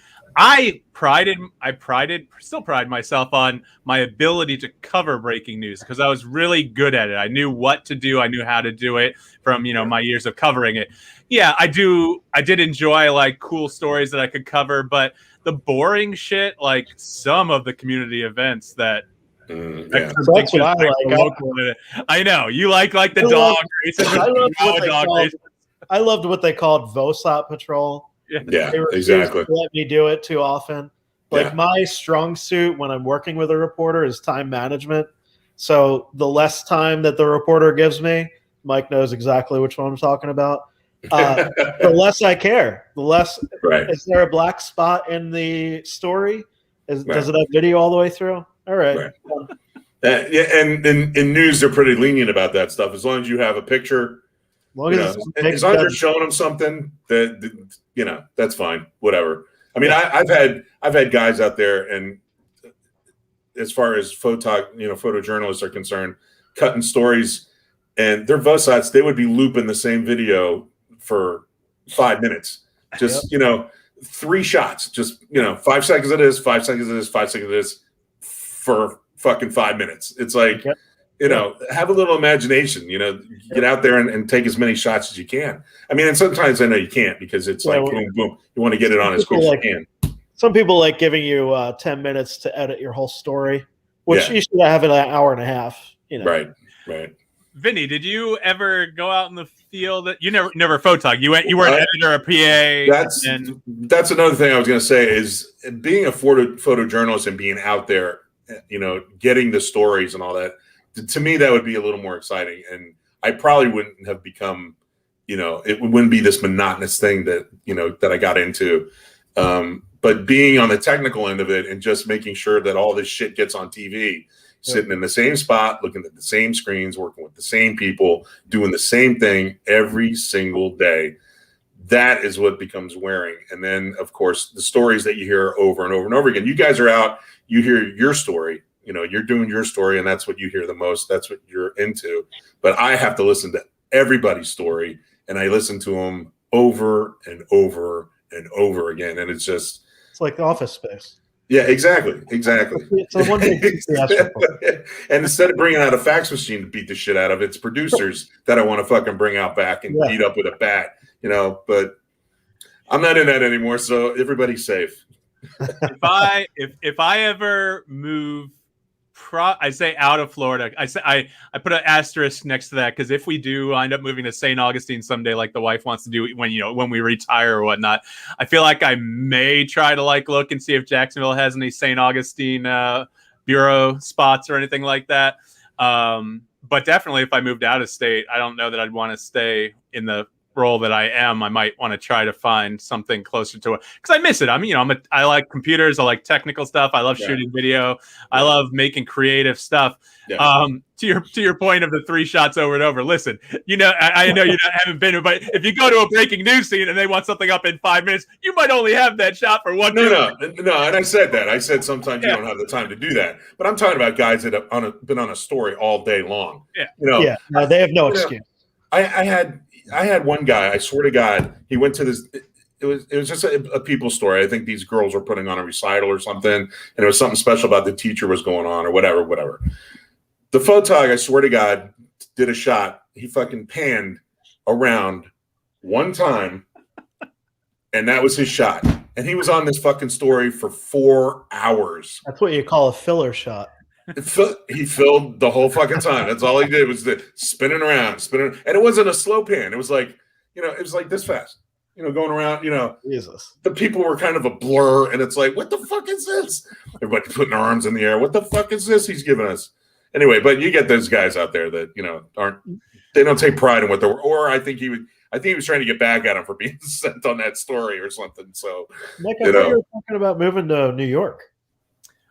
still pride myself on my ability to cover breaking news because I was really good at it. I knew what to do. I knew how to do it from, my years of covering it. Yeah, I did enjoy like cool stories that I could cover, but the boring shit, like some of the community events that
Yeah.
So that's what I like.
I know you like the
I
dog
love-
races.
I loved what they called VOSOP patrol.
Yeah,
They refused
exactly.
to let me do it too often. Like
Yeah.
my strong suit when I'm working with a reporter is time management. So the less time that the reporter gives me, Mike knows exactly which one I'm talking about. The less I care. The less.
Right.
Is there a black spot in the story? Does
Right.
it have video all the way through? All right.
Right. Yeah, and in news, they're pretty lenient about that stuff. As long as you have a picture,
As long as,
as long as you're showing them something, that's fine. Whatever. I mean, I've had guys out there, and as far as photojournalists are concerned, cutting stories, and their VOSATs, they would be looping the same video for 5 minutes. Just 3 shots. Just 5 seconds of this, 5 seconds of this, 5 seconds of this for fucking 5 minutes. It's like, have a little imagination, get out there and take as many shots as you can. I mean, and sometimes I know you can't because it's like, boom, boom. You want to get it on as quick as you can.
Some people like giving you 10 minutes to edit your whole story, which you should have in an hour and a half.
Right.
Vinny, did you ever go out in the field? You never photog. You were an editor, a PA.
That's another thing I was going to say is being a photojournalist and being out there, getting the stories and all that. To me, that would be a little more exciting, and I probably wouldn't have become, it wouldn't be this monotonous thing that that I got into. But being on the technical end of it and just making sure that all this shit gets on TV, sitting in the same spot, looking at the same screens, working with the same people, doing the same thing every single day. That is what becomes wearing. And then, of course, the stories that you hear over and over and over again. You guys are out, you hear your story, you're doing your story, and that's what you hear the most. That's what you're into. But I have to listen to everybody's story, and I listen to them over and over and over again. And it's
like Office Space.
Yeah, exactly.
It's a one
And instead of bringing out a fax machine to beat the shit out of it's producers that I want to fucking bring out back and beat up with a bat, but I'm not in that anymore. So everybody's safe.
If I ever move, I say out of Florida. I put an asterisk next to that because if we do end up moving to St. Augustine someday, like the wife wants to do when we retire or whatnot, I feel like I may try to look and see if Jacksonville has any St. Augustine bureau spots or anything like that. But definitely, if I moved out of state, I don't know that I'd want to stay in the role that I am. I might want to try to find something closer to it because I miss it. I like computers. I like technical stuff. I love shooting video. I love making creative stuff. Yeah. To your point of the 3 shots over and over. Listen, I know you haven't been, but if you go to a breaking news scene and they want something up in 5 minutes, you might only have that shot for 1 minute.
No. And I said that. I said sometimes you don't have the time to do that. But I'm talking about guys that have been on a story all day long.
Yeah.
No, they have no excuse.
I had one guy, I swear to God, he went to this. It was just a people story. I think these girls were putting on a recital or something, and it was something special about the teacher was going on or whatever. The photog, I swear to God, did a shot. He fucking panned around one time, and that was his shot. And he was on this fucking story for 4 hours.
That's what you call a filler shot.
He filled the whole fucking time. That's all he did was the spinning around, and it wasn't a slow pan. It was like, it was like this fast, going around.
Jesus.
The people were kind of a blur, and it's like, what the fuck is this? Everybody putting their arms in the air. What the fuck is this he's giving us? Anyway, but you get those guys out there that they don't take pride in what they're. Or I think he was trying to get back at him for being sent on that story or something. So,
Mike, I thought you were talking about moving to New York.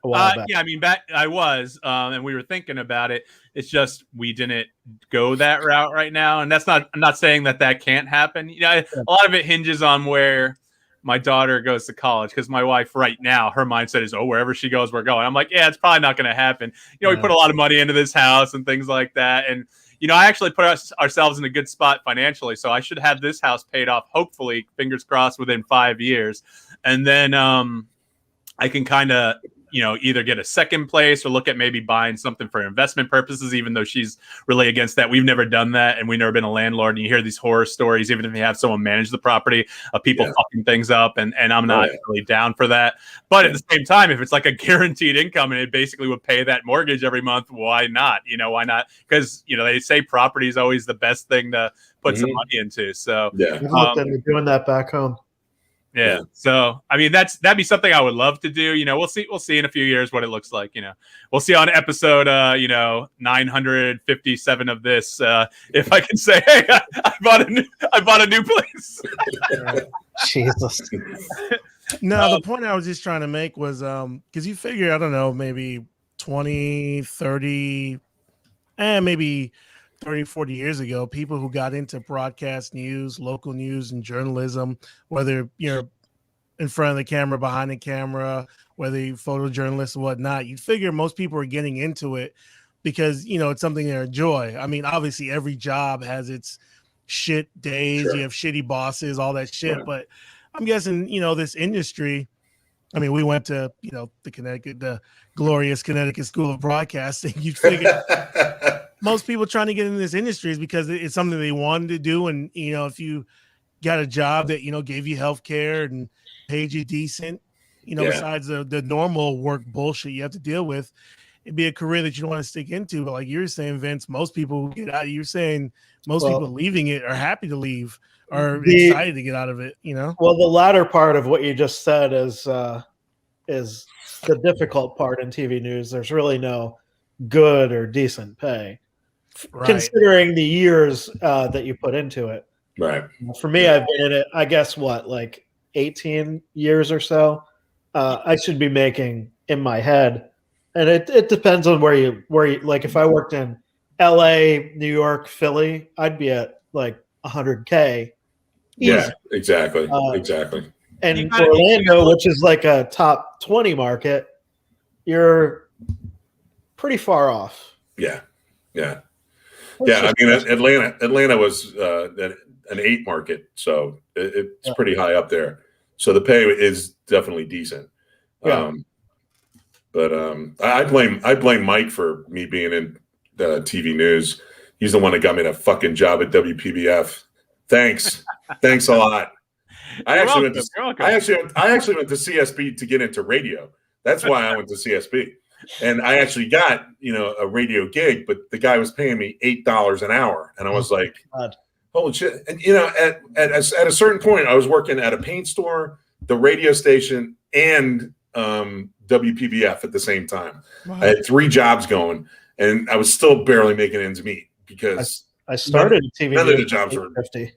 Yeah, I mean, I was, and we were thinking about it. It's just we didn't go that route right now, and I'm not saying that can't happen. A lot of it hinges on where my daughter goes to college, because my wife right now, her mindset is, oh, wherever she goes, we're going. I'm like, yeah, it's probably not going to happen. We put a lot of money into this house and things like that. And, I actually put ourselves in a good spot financially. So I should have this house paid off, hopefully, fingers crossed, within 5 years. And then I can kind of, either get a second place or look at maybe buying something for investment purposes, even though she's really against that. We've never done that, and we've never been a landlord. And you hear these horror stories, even if you have someone manage the property, of people fucking things up, and I'm not really down for that. But at the same time, if it's like a guaranteed income and it basically would pay that mortgage every month, why not? Why not? Because, they say property is always the best thing to put some money into. So
I've looked into doing that back home.
Yeah. So, I mean, that'd be something I would love to do. We'll see in a few years what it looks like. We'll see on episode 957 of this if I can say, hey, I bought a new place.
Jesus.
No, the point I was just trying to make was because you figure, I don't know, maybe 20, 30, maybe 30, 40 years ago, people who got into broadcast news, local news, and journalism, whether you're in front of the camera, behind the camera, whether you're photojournalists or whatnot, you'd figure most people are getting into it because, it's something they enjoy. I mean, obviously, every job has its shit days.
Sure.
You have shitty bosses, all that shit. Right. But I'm guessing, this industry, I mean, we went to, the glorious Connecticut School of Broadcasting. You'd figure most people trying to get into this industry is because it's something they wanted to do. And, if you got a job that, gave you health care and paid you decent, besides the normal work bullshit you have to deal with, it'd be a career that you don't want to stick into. But like you're saying, Vince, most people who get out, you're saying most people leaving it are happy to leave, are excited to get out of it,
Well, the latter part of what you just said is the difficult part in TV news. There's really no good or decent pay. Right. Considering the years that you put into it.
Right.
For me, I've been in it, I guess, like 18 years or so. I should be making in my head, and it depends on where you like. If I worked in LA, New York, Philly, I'd be at like 100K.
Yeah, exactly. Exactly.
And Orlando, which is like a top 20 market, you're pretty far off.
Yeah. Yeah. Yeah, I mean, Atlanta was an 8 market, so it's pretty high up there. So the pay is definitely decent.
Yeah.
I blame Mike for me being in TV news. He's the one that got me that fucking job at WPBF. Thanks a lot. I actually went to CSB to get into radio. That's why I went to CSB. And I actually got, a radio gig, but the guy was paying me $8 an hour. And I was like, holy shit. And, at a certain point, I was working at a paint store, the radio station, and WPBF at the same time. Wow. I had 3 jobs going, and I was still barely making ends meet because
I started TV.
None of the jobs were 50.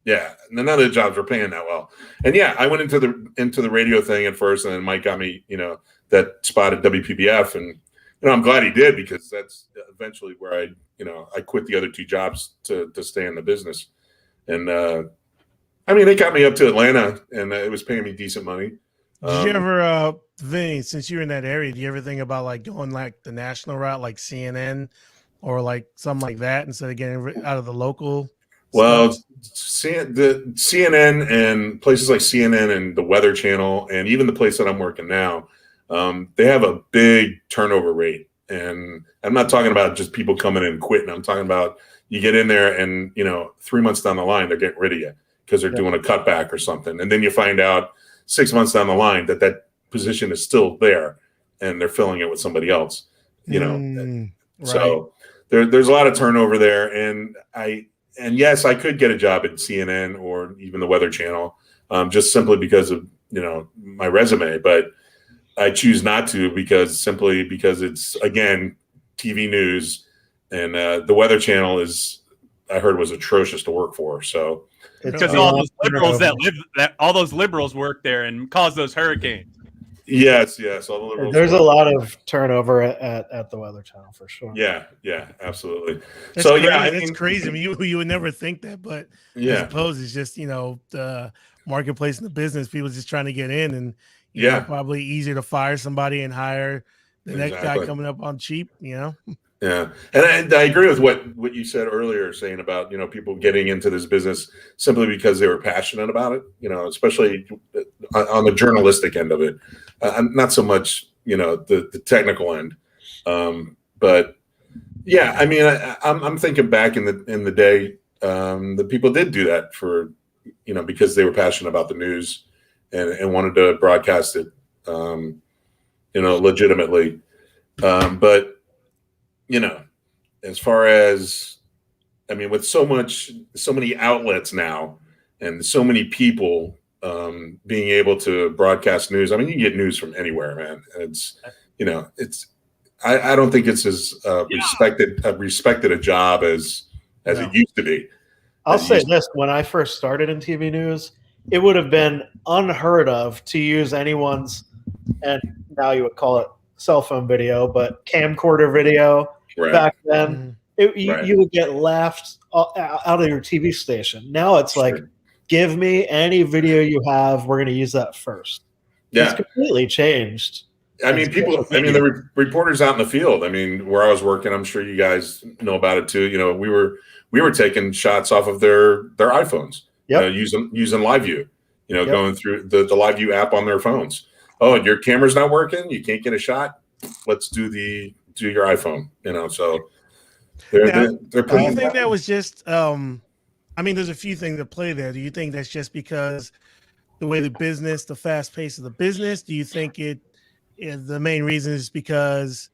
Yeah, none of the jobs were paying that well. And I went into the radio thing at first, and then Mike got me, that spot at WPBF, and I'm glad he did, because that's eventually where I quit the other 2 jobs to stay in the business. And I mean, it got me up to Atlanta, and it was paying me decent money.
Did you ever, Vinnie, since you're in that area, do you ever think about like going like the national route, like CNN or like something like that, instead of getting out of the local?
Well, the CNN and places like CNN and the Weather Channel, and even the place that I'm working now, they have a big turnover rate. And I'm not talking about just people coming in and quitting. I'm talking about you get in there and, 3 months down the line, they're getting rid of you because they're doing a cutback or something. And then you find out 6 months down the line that position is still there and they're filling it with somebody else,
Right.
So there's a lot of turnover there. And yes, I could get a job at CNN or even the Weather Channel, just simply because of, my resume, but I choose not to because it's, again, TV news, and the Weather Channel I heard was atrocious to work for. So
because all those liberals work there and cause those hurricanes.
Yes, all the liberals.
There's a lot of turnover at the Weather Channel for sure.
Yeah, absolutely.
That's
so
crazy. It's crazy. I mean, you would never think that, but I suppose it's just the marketplace in the business. People just trying to get in, and you
Yeah.
know, probably easier to fire somebody and hire the next guy
Exactly.
coming up on cheap. You know.
Yeah, and I agree with what you said earlier, saying about people getting into this business simply because they were passionate about it. Especially on the journalistic end of it, not so much the technical end. But yeah, I mean, I'm thinking back in the day, the people did do that for because they were passionate about the news and wanted to broadcast it, legitimately. But as far as, I mean, with so many outlets now and so many people being able to broadcast news, I mean, you can get news from anywhere, man. I don't think it's as respected a job as it used to be.
I'll say this: when I first started in TV news, it would have been unheard of to use anyone's, and now you would call it cell phone video, but camcorder video.
Right.
Back then, you would get laughed out of your TV station. Now it's like, give me any video you have. We're going to use that first.
Yeah.
It's completely changed.
I mean, the reporters out in the field, I mean, where I was working, I'm sure you guys know about it too. We were taking shots off of their iPhones, using LiveView, going through the LiveView app on their phones. Oh, your camera's not working? You can't get a shot? Let's do your iPhone, so they're
do you think that was just I mean, there's a few things at play there. Do you think that's just because the way the fast pace of the business? Do you think the main reason is because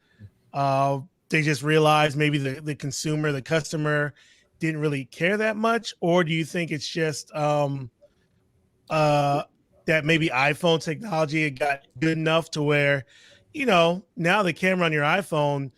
they just realized maybe the consumer, the customer didn't really care that much? Or do you think it's just that maybe iPhone technology had got good enough to where, now the camera on your iPhone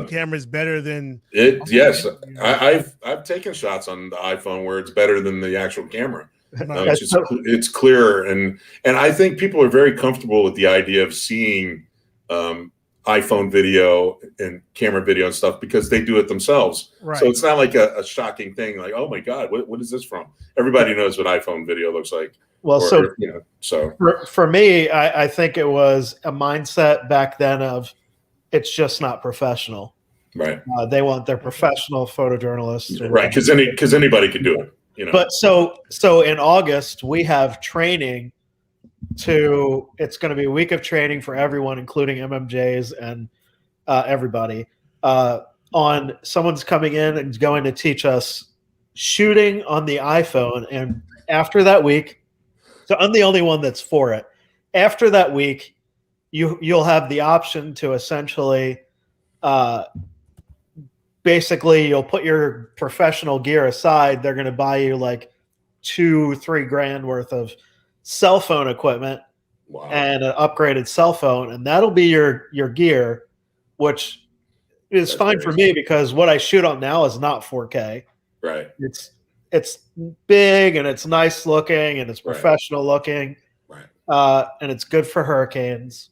camera is better than
it. Yes, I've taken shots on the iPhone where it's better than the actual camera. It's clearer, and I think people are very comfortable with the idea of seeing iPhone video and camera video and stuff because they do it themselves. Right. So it's not like a shocking thing. Like, oh my God, what is this from? Everybody knows what iPhone video looks like.
Well, for me, I think it was a mindset back then of it's just not professional.
Right.
They want their professional photojournalists.
Right. Because anybody can do it.
But so in August, we have training it's going to be a week of training for everyone, including MMJs and everybody. On someone's coming in and going to teach us shooting on the iPhone. And after that week, so I'm the only one that's for it. After that week, you'll have the option to essentially, basically, you'll put your professional gear aside. They're going to buy you like $2-3 grand worth of cell phone equipment and an upgraded cell phone, and that'll be your gear, which is fine for me because what I shoot on now is not 4K.
Right.
It's big and it's nice looking and it's professional looking.
Right.
And it's good for hurricanes.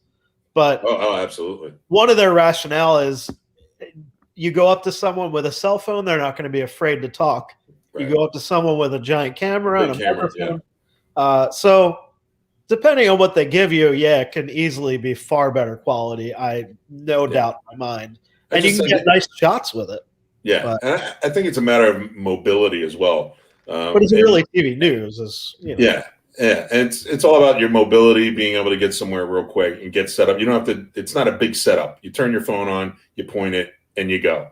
But
absolutely.
One of their rationale is you go up to someone with a cell phone, they're not going to be afraid to talk. Right. You go up to someone with a giant camera and a microphone. Yeah. So depending on what they give you, it can easily be far better quality. No doubt in my mind. And you can get nice shots with it.
Yeah, and I think it's a matter of mobility as well.
But it's really TV news,
Yeah, and it's all about your mobility, being able to get somewhere real quick and get set up. You don't have to. It's not a big setup. You turn your phone on, you point it, and you go.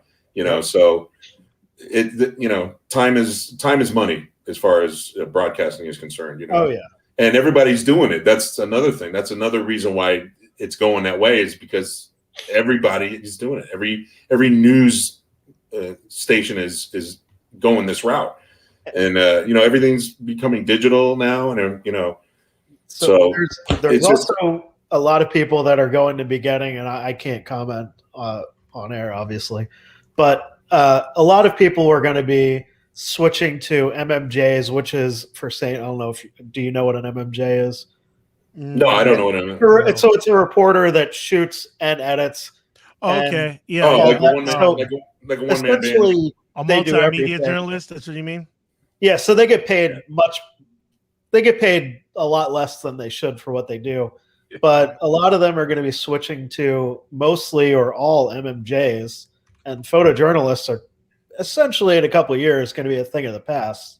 So time is money as far as broadcasting is concerned.
Oh yeah,
and everybody's doing it. That's another thing. That's another reason why it's going that way is because everybody is doing it. Every news station is going this route, and everything's becoming digital now, and so
there's also a lot of people that are going to be getting, and I can't comment on air obviously, but a lot of people are going to be switching to MMJs, which is for Sainte. I don't know do you know what an MMJ is?
No, I don't know what an MMJ is.
So it's a reporter that shoots and edits.
Okay. Yeah.
Like a one-man band.
A multimedia journalist. That's what you mean?
Yeah. So they get paid much they get paid a lot less than they should for what they do. But a lot of them are going to be switching to mostly or all MMJs, and photojournalists are essentially in a couple of years going to be a thing of the past.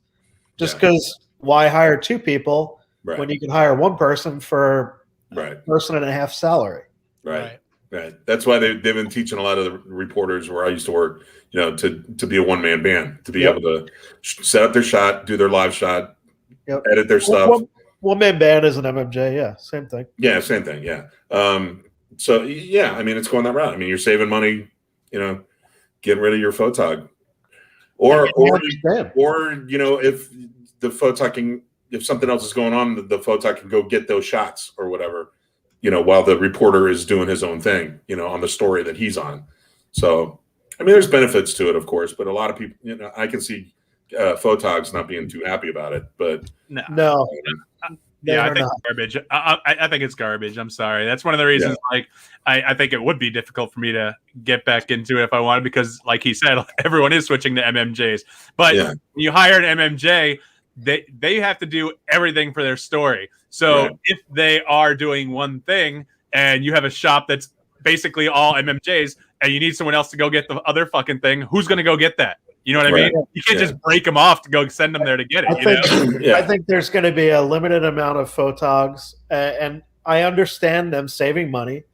Just because why hire two people when you can hire one person for a person and a half salary?
Right. That's why they've been teaching a lot of the reporters where I used to work, to be a one-man band, to be able to set up their shot, do their live shot, edit their stuff.
One-man band is an MMJ, yeah, same thing.
Yeah, same thing, yeah. So, yeah, I mean, it's going that route. I mean, you're saving money, getting rid of your photog. Or if the photog if something else is going on, the photog can go get those shots or whatever, while the reporter is doing his own thing, on the story that he's on. So, I mean, there's benefits to it, of course, but a lot of people, I can see photogs not being too happy about it, but
no.
Yeah, I think it's garbage. I think it's garbage. I'm sorry. That's one of the reasons. I think it would be difficult for me to get back into it if I wanted, because, like he said, everyone is switching to MMJs. But when you hire an MMJ, they have to do everything for their story. So if they are doing one thing and you have a shop that's basically all MMJs and you need someone else to go get the other fucking thing, who's going to go get that? You know what I mean? You can't just break them off to go send them there to get it.
I think there's going to be a limited amount of photogs, and I understand them saving money.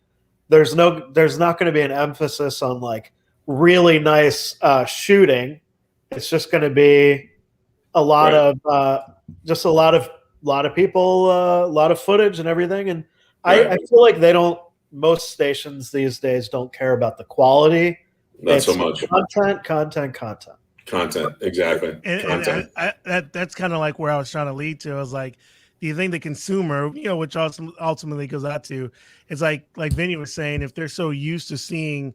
There's not going to be an emphasis on like really nice shooting. It's just going to be a lot of just a lot of people, a lot of footage and everything. And I feel like most stations these days don't care about the quality.
Not so much.
Content.
Exactly.
And that's kind of like where I was trying to lead to. I was like, do you think the consumer, which ultimately goes out to, it's like Vinnie was saying, if they're so used to seeing,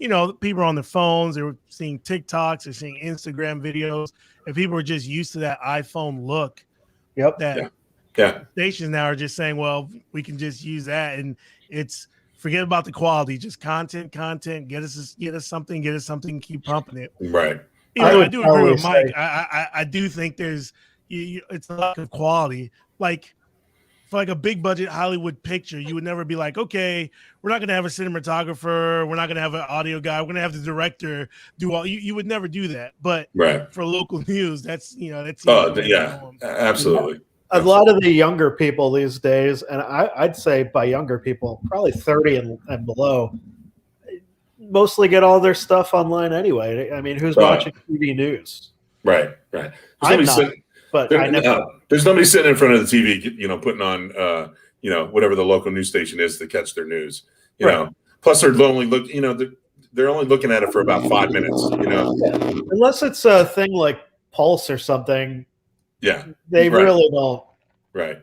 people on their phones, they're seeing TikToks, they're seeing Instagram videos, and people are just used to that iPhone look. Stations now are just saying, well, we can just use that, and it's forget about the quality, just content. Get us something, keep pumping it.
Right.
I do agree with Mike. I do think there's it's a lack of quality. Like for like a big budget Hollywood picture, you would never be like, okay, we're not going to have a cinematographer, we're not going to have an audio guy, we're going to have the director do all. You would never do that. But for local news, that's
absolutely.
A lot of the younger people these days, and I'd say by younger people, probably 30 and below, mostly get all their stuff online anyway. I mean, who's watching TV news?
Right.
I'm not, but
there's nobody sitting in front of the TV, putting on, whatever the local news station is to catch their news. You know, plus they're only they're only looking at it for about 5 minutes.
Unless it's a thing like Pulse or something.
Yeah,
they really don't.
Right.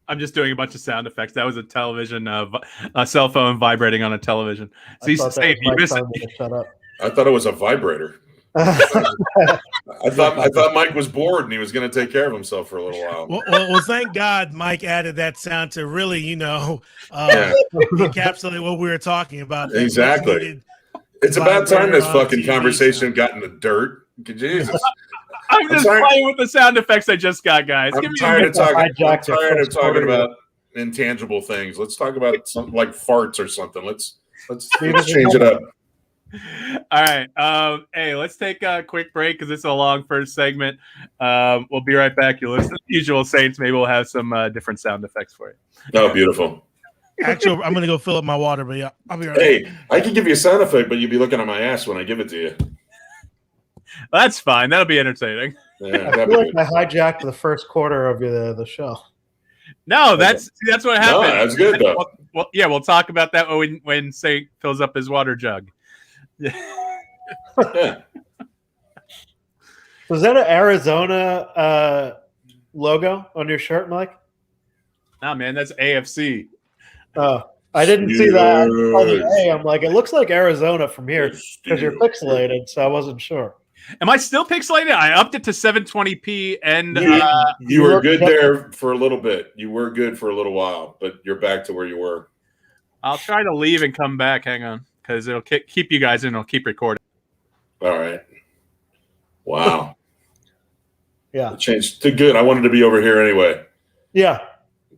I'm just doing a bunch of sound effects. That was a television, a cell phone vibrating on a television. So Sainte, you missed it.
Shut up.
I thought it was a vibrator. I thought Mike was bored and he was going to take care of himself for a little while.
Well, thank God Mike added that sound to really, encapsulate what we were talking about.
Exactly. It's about time this fucking conversation got in the dirt. Jesus.
I'm just playing with the sound effects I just got, guys.
I'm tired of talking about intangible things. Let's talk about something like farts or something. Let's change it up.
All right. Hey, let's take a quick break because it's a long first segment. We'll be right back. You'll listen to the usual Saints. Maybe we'll have some different sound effects for you.
Oh, beautiful.
Actually, I'm going to go fill up my water, but yeah, I'll be right
back.
Hey,
I can give you a sound effect, but you'll be looking at my ass when I give it to you.
That's fine. That'll be entertaining.
Yeah, I feel like I hijacked the first quarter of the show.
No, that's what happened.
No, that's good though.
Well, we'll talk about that when Saint fills up his water jug.
Was that an Arizona logo on your shirt, Mike?
No, man, that's AFC.
Oh, I didn't see that. I'm like, it looks like Arizona from here because you're pixelated, so I wasn't sure.
Am I still pixelated? I upped it to 720p, and
you were good there for a little bit. You were good for a little while, but you're back to where you were.
I'll try to leave and come back. Hang on, because it'll keep you guys in. It'll keep recording.
All right. Wow.
Yeah.
It changed to good. I wanted to be over here anyway.
Yeah.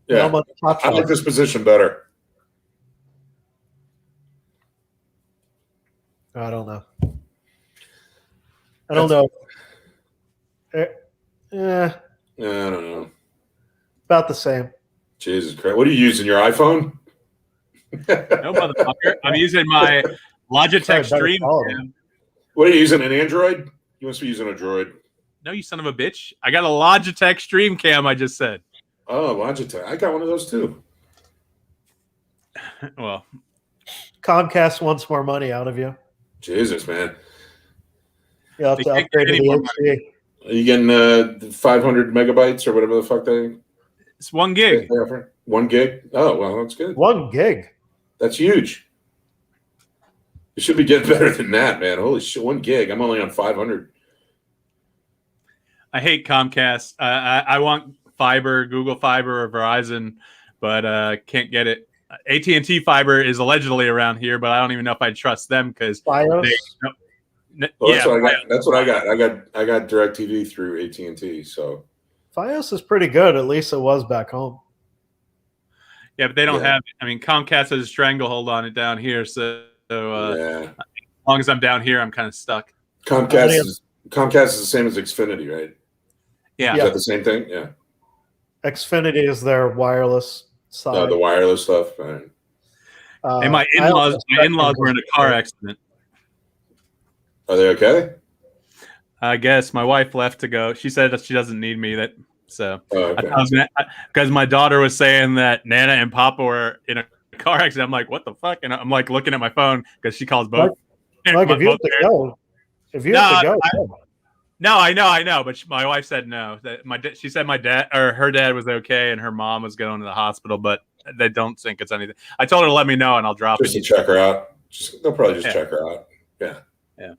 Yeah.
Not much touch
I like
on.
this position better.
I don't know. I don't know.
I don't know.
About the same.
Jesus Christ. What are you using? Your iPhone?
No, motherfucker. I'm using my Logitech
Sorry, better
Stream
quality.
Cam.
What are you using? An Android? You must be using a Droid.
No, you son of a bitch. I got a Logitech Stream Cam, I just said.
Oh, Logitech. I got one of those too.
Well,
Comcast wants more money out of you.
Jesus, man.
You have
They
to
can't
upgrade
get
to
any more
the HD.
Are you getting 500 megabytes or whatever the fuck
it's 1 gig.
they offer? 1 gig? Oh, well, that's good.
1 gig.
That's huge. You should be getting better than that, man. Holy shit, 1 gig. I'm only on 500.
I hate Comcast. I want fiber, Google Fiber or Verizon, but can't get it. AT&T Fiber is allegedly around here, but I don't even know if I trust them because
BIOS.
Well, that's what I got. That's what I got. I got DirecTV through AT&T. So
FiOS is pretty good. At least it was back home.
Yeah, but they don't
Yeah.
have. I mean, Comcast has a stranglehold on it down here, so
yeah,
as long as I'm down here, I'm kind of stuck.
Comcast is the same as Xfinity, right?
Yeah.
Is that the same thing? Yeah.
Xfinity is their wireless side.
The wireless stuff. Right.
And my in-laws were in a car accident.
Are they okay?
I guess my wife left to go. She said that she doesn't need me. Because my daughter was saying that Nana and Papa were in a car accident. I'm like, what the fuck? And I'm like looking at my phone because she calls both.
Like if you have to go,
No, I know, but my wife said no. She said her dad was okay, and her mom was going to the hospital, but they don't think it's anything. I told her to let me know, and I'll drop
Just
it.
to check her out. They'll probably just check her out. Yeah.
Yeah.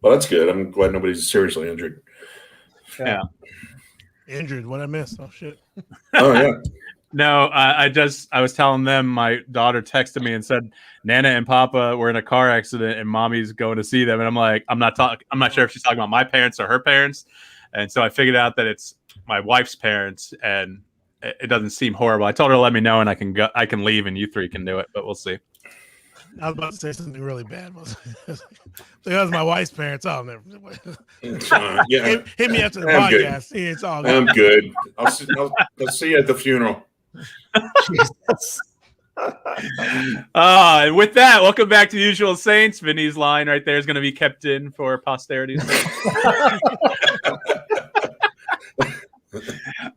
Well, that's good. I'm glad nobody's seriously injured.
Yeah.
Injured? What I missed? Oh shit.
Oh yeah.
No, I was telling them my daughter texted me and said Nana and Papa were in a car accident and Mommy's going to see them, and I'm like, I'm not sure if she's talking about my parents or her parents, and so I figured out that it's my wife's parents, and it doesn't seem horrible. I told her to let me know, and I can leave, and you three can do it, but we'll see.
I was about to say something really bad. Because my wife's parents. Oh, never.
Yeah.
Hit me after the
I'm good.
podcast. Yeah, it's all good.
I'm good. I'll see you at the funeral.
Jesus.
And with that, welcome back to Usual Saints. Vinnie's line right there is going to be kept in for posterity.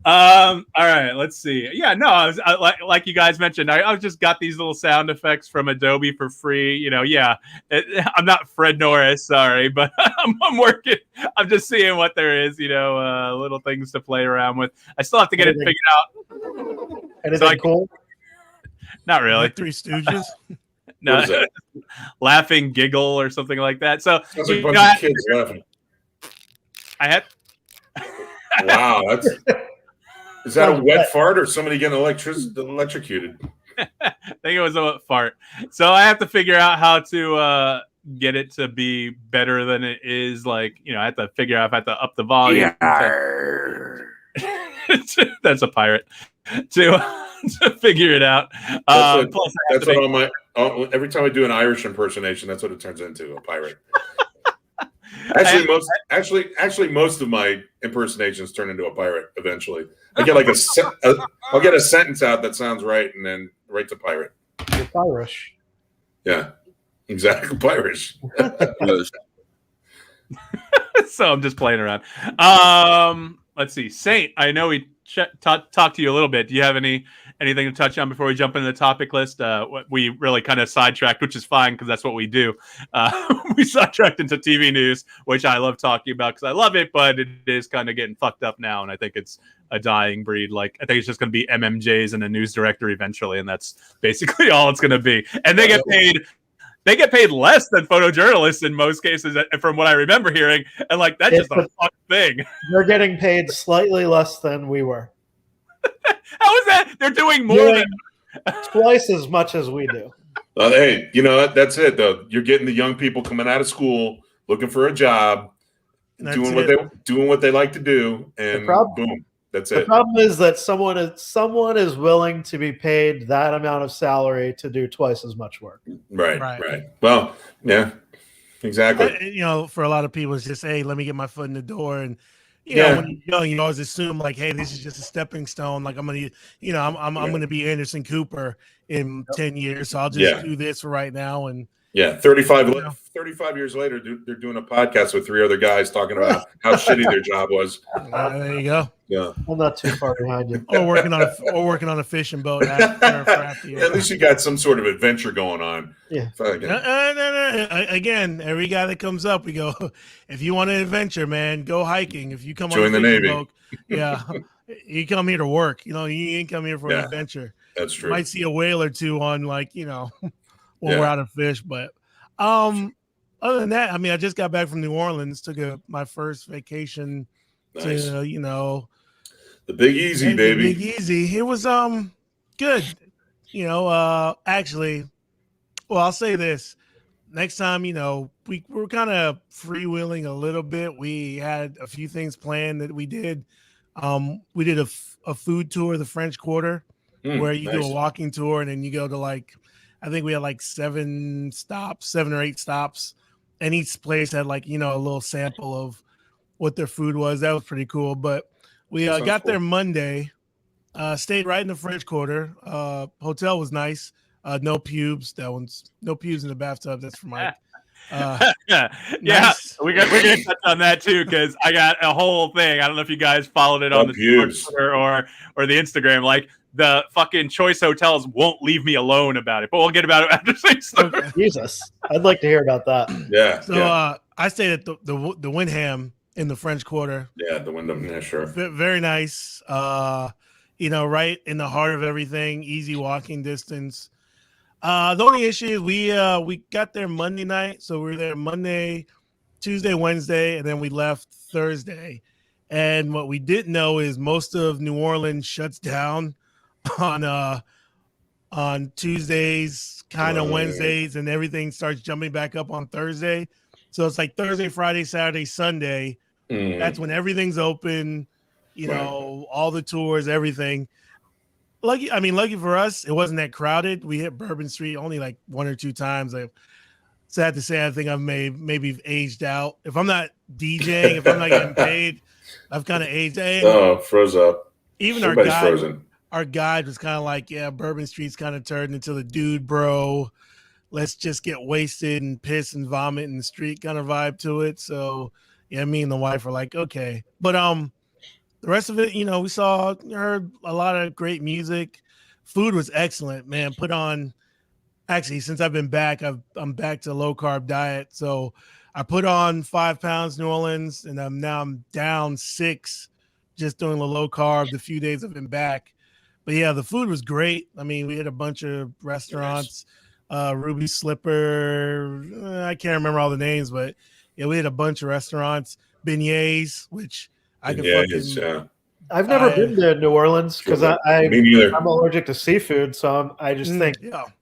All right, let's see. Yeah, no, I like you guys mentioned, I just got these little sound effects from Adobe for free. I'm not Fred Norris, sorry, but I'm working. I'm just seeing what there is, little things to play around with. I still have to get it figured out.
Anything cool?
Not really.
Like Three Stooges.
No, laughing, giggle, or something like that. So
Sounds like a bunch of kids laughing.
I had.
Wow, is that a wet fart or somebody getting electrocuted?
I think it was a fart. So I have to figure out how to get it to be better than it is. Like, I have to figure out if I have to up the volume. That's a pirate. To figure it out.
That's what every time I do an Irish impersonation, that's what it turns into, a pirate. Actually, most of my impersonations turn into a pirate eventually. I get I'll get a sentence out that sounds right, and then right to pirate.
You're Irish.
Yeah, exactly, Irish.
So I'm just playing around. Let's see, Saint. I know we talked to you a little bit. Do you have anything to touch on before we jump into the topic list? We really kind of sidetracked, which is fine because that's what we do. We sidetracked into TV news, which I love talking about because I love it, but it is kind of getting fucked up now, and I think it's a dying breed. Like, I think it's just going to be MMJs and a news director eventually, and that's basically all it's going to be. And they get paid. They get paid less than photojournalists in most cases, from what I remember hearing. And that's just a fuck thing.
They're getting paid slightly less than we were.
How is that? They're doing more than
twice as much as we do.
Hey, that's it though. You're getting the young people coming out of school looking for a job,
And that's
doing what they like to do, and boom, that's
The
it.
problem is that someone is willing to be paid that amount of salary to do twice as much work.
Right. Well, yeah, exactly.
For a lot of people, it's just, hey, let me get my foot in the door. And, know, when you're young, you always assume like, hey, this is just a stepping stone. Like I'm going to, I'm going to be Anderson Cooper in 10 years. So I'll just do this for right now. And
35 years later, they're doing a podcast with 3 other guys talking about how shitty their job was.
There you go.
Yeah,
I'm not too far behind you.
Or working on a fishing boat after
At least you got some sort of adventure going on.
Yeah.
No. Again, every guy that comes up, we go, if you want an adventure, man, go hiking. If you come
Join
on
the
fishing
Navy.
boat, you come here to work. You ain't come here for an adventure.
That's true.
You might see a whale or two on when we're out of fish, but other than that, I mean, I just got back from New Orleans, took my first vacation to
the Big Easy, baby.
The Big Easy. It was good. Actually, well, I'll say this. Next time, we were kind of freewheeling a little bit. We had a few things planned that we did. We did a food tour of the French Quarter, where you do a walking tour, and then you go to I think we had 7 or 8 stops, and each place had a little sample of what their food was. That was pretty cool. But we got there Monday, stayed right in the French Quarter. Hotel was nice. No pubes. No pubes in the bathtub. That's for Mike.
Nice. We're gonna touch on that too, because I got a whole thing. I don't know if you guys followed it on the Twitter or the Instagram. Like, the fucking choice hotels won't leave me alone about it, but we'll get about it after 6.
Okay. Jesus, I'd like to hear about that.
Yeah.
So I stayed at the Wyndham in the French Quarter.
Yeah, the Wyndham. Yeah, sure.
Very nice. Right in the heart of everything. Easy walking distance. The only issue is we got there Monday night, so we were there Monday, Tuesday, Wednesday, and then we left Thursday. And what we didn't know is most of New Orleans shuts down on Tuesdays, kind of Wednesdays, and everything starts jumping back up on Thursday. So it's like Thursday, Friday, Saturday, Sunday. That's when everything's open. All the tours, everything. Lucky for us, it wasn't that crowded. We hit Bourbon Street only 1 or 2 times. Sad to say, I think I've maybe aged out. If I'm not DJing, if I'm not getting paid, I've kind of aged out.
Froze up.
Even our guide was kind of Bourbon Street's kind of turned into the dude, bro. Let's just get wasted and piss and vomit in the street kind of vibe to it. So me and the wife were like, okay. But the rest of it, we heard a lot of great music. Food was excellent, man. Put on, actually, since I've been back, I'm back to low carb diet. So I put on 5 pounds New Orleans, and I'm down 6 just doing the low carb the few days I've been back. But yeah, the food was great. I mean, we hit a bunch of restaurants, Ruby Slipper. I can't remember all the names, but yeah, we hit a bunch of restaurants, beignets, which I can fucking.
I've never been to New Orleans because
Me neither.
I'm allergic to seafood, so I just think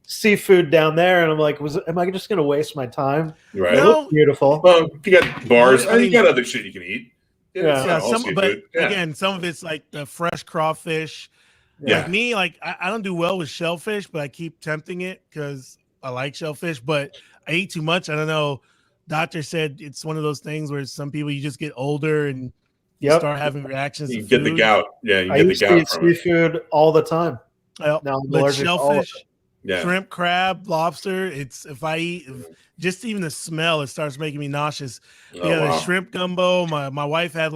seafood down there, and I'm like, am I just going to waste my time?
Right.
It looks beautiful.
Well, you got bars. You got other shit you can eat.
Again, some of it's like the fresh crawfish.
Yeah.
Like me, I don't do well with shellfish, but I keep tempting it because I like shellfish, but I eat too much. I don't know. Doctor said it's one of those things where some people, you just get older and you start having reactions.
You get the gout. Yeah, you
I
get
used
the
to
gout
eat
from
seafood all the time.
Well,
now I'm
but
allergic to all of
shellfish,
it.
shrimp, crab, lobster. If I eat, just even the smell, it starts making me nauseous. The shrimp gumbo. My wife had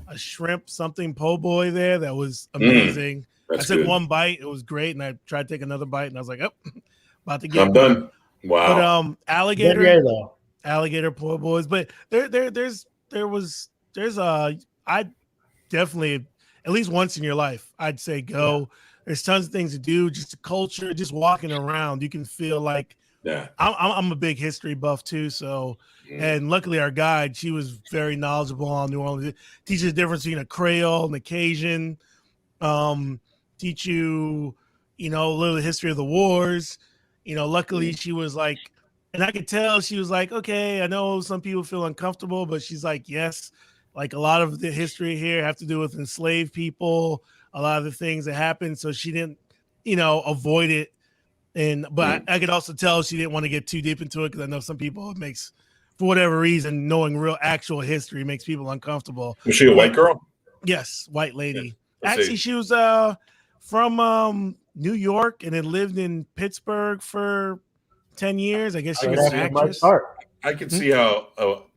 a shrimp something po' boy there that was amazing. I took one bite, it was great, and I tried to take another bite, and I was like, about to get.
I'm done. Wow.
But alligator po' boys. But there's I definitely, at least once in your life, I'd say go. Yeah. There's tons of things to do, just the culture, just walking around. You can feel like I'm a big history buff too. So, and luckily our guide, she was very knowledgeable on New Orleans. Teaches the difference between a Creole and a Cajun. Teach you, a little history of the wars. Luckily she was And I could tell she was like, okay, I know some people feel uncomfortable, but she's like, yes, like a lot of the history here have to do with enslaved people, a lot of the things that happened. So she didn't, avoid it. But I could also tell she didn't want to get too deep into it because I know some people it makes, for whatever reason, knowing real actual history makes people uncomfortable.
Was she a white girl?
Yes, white lady.
Yeah,
Actually, she was from New York and had lived in Pittsburgh for 10 years. I guess she was an actress.
I could see how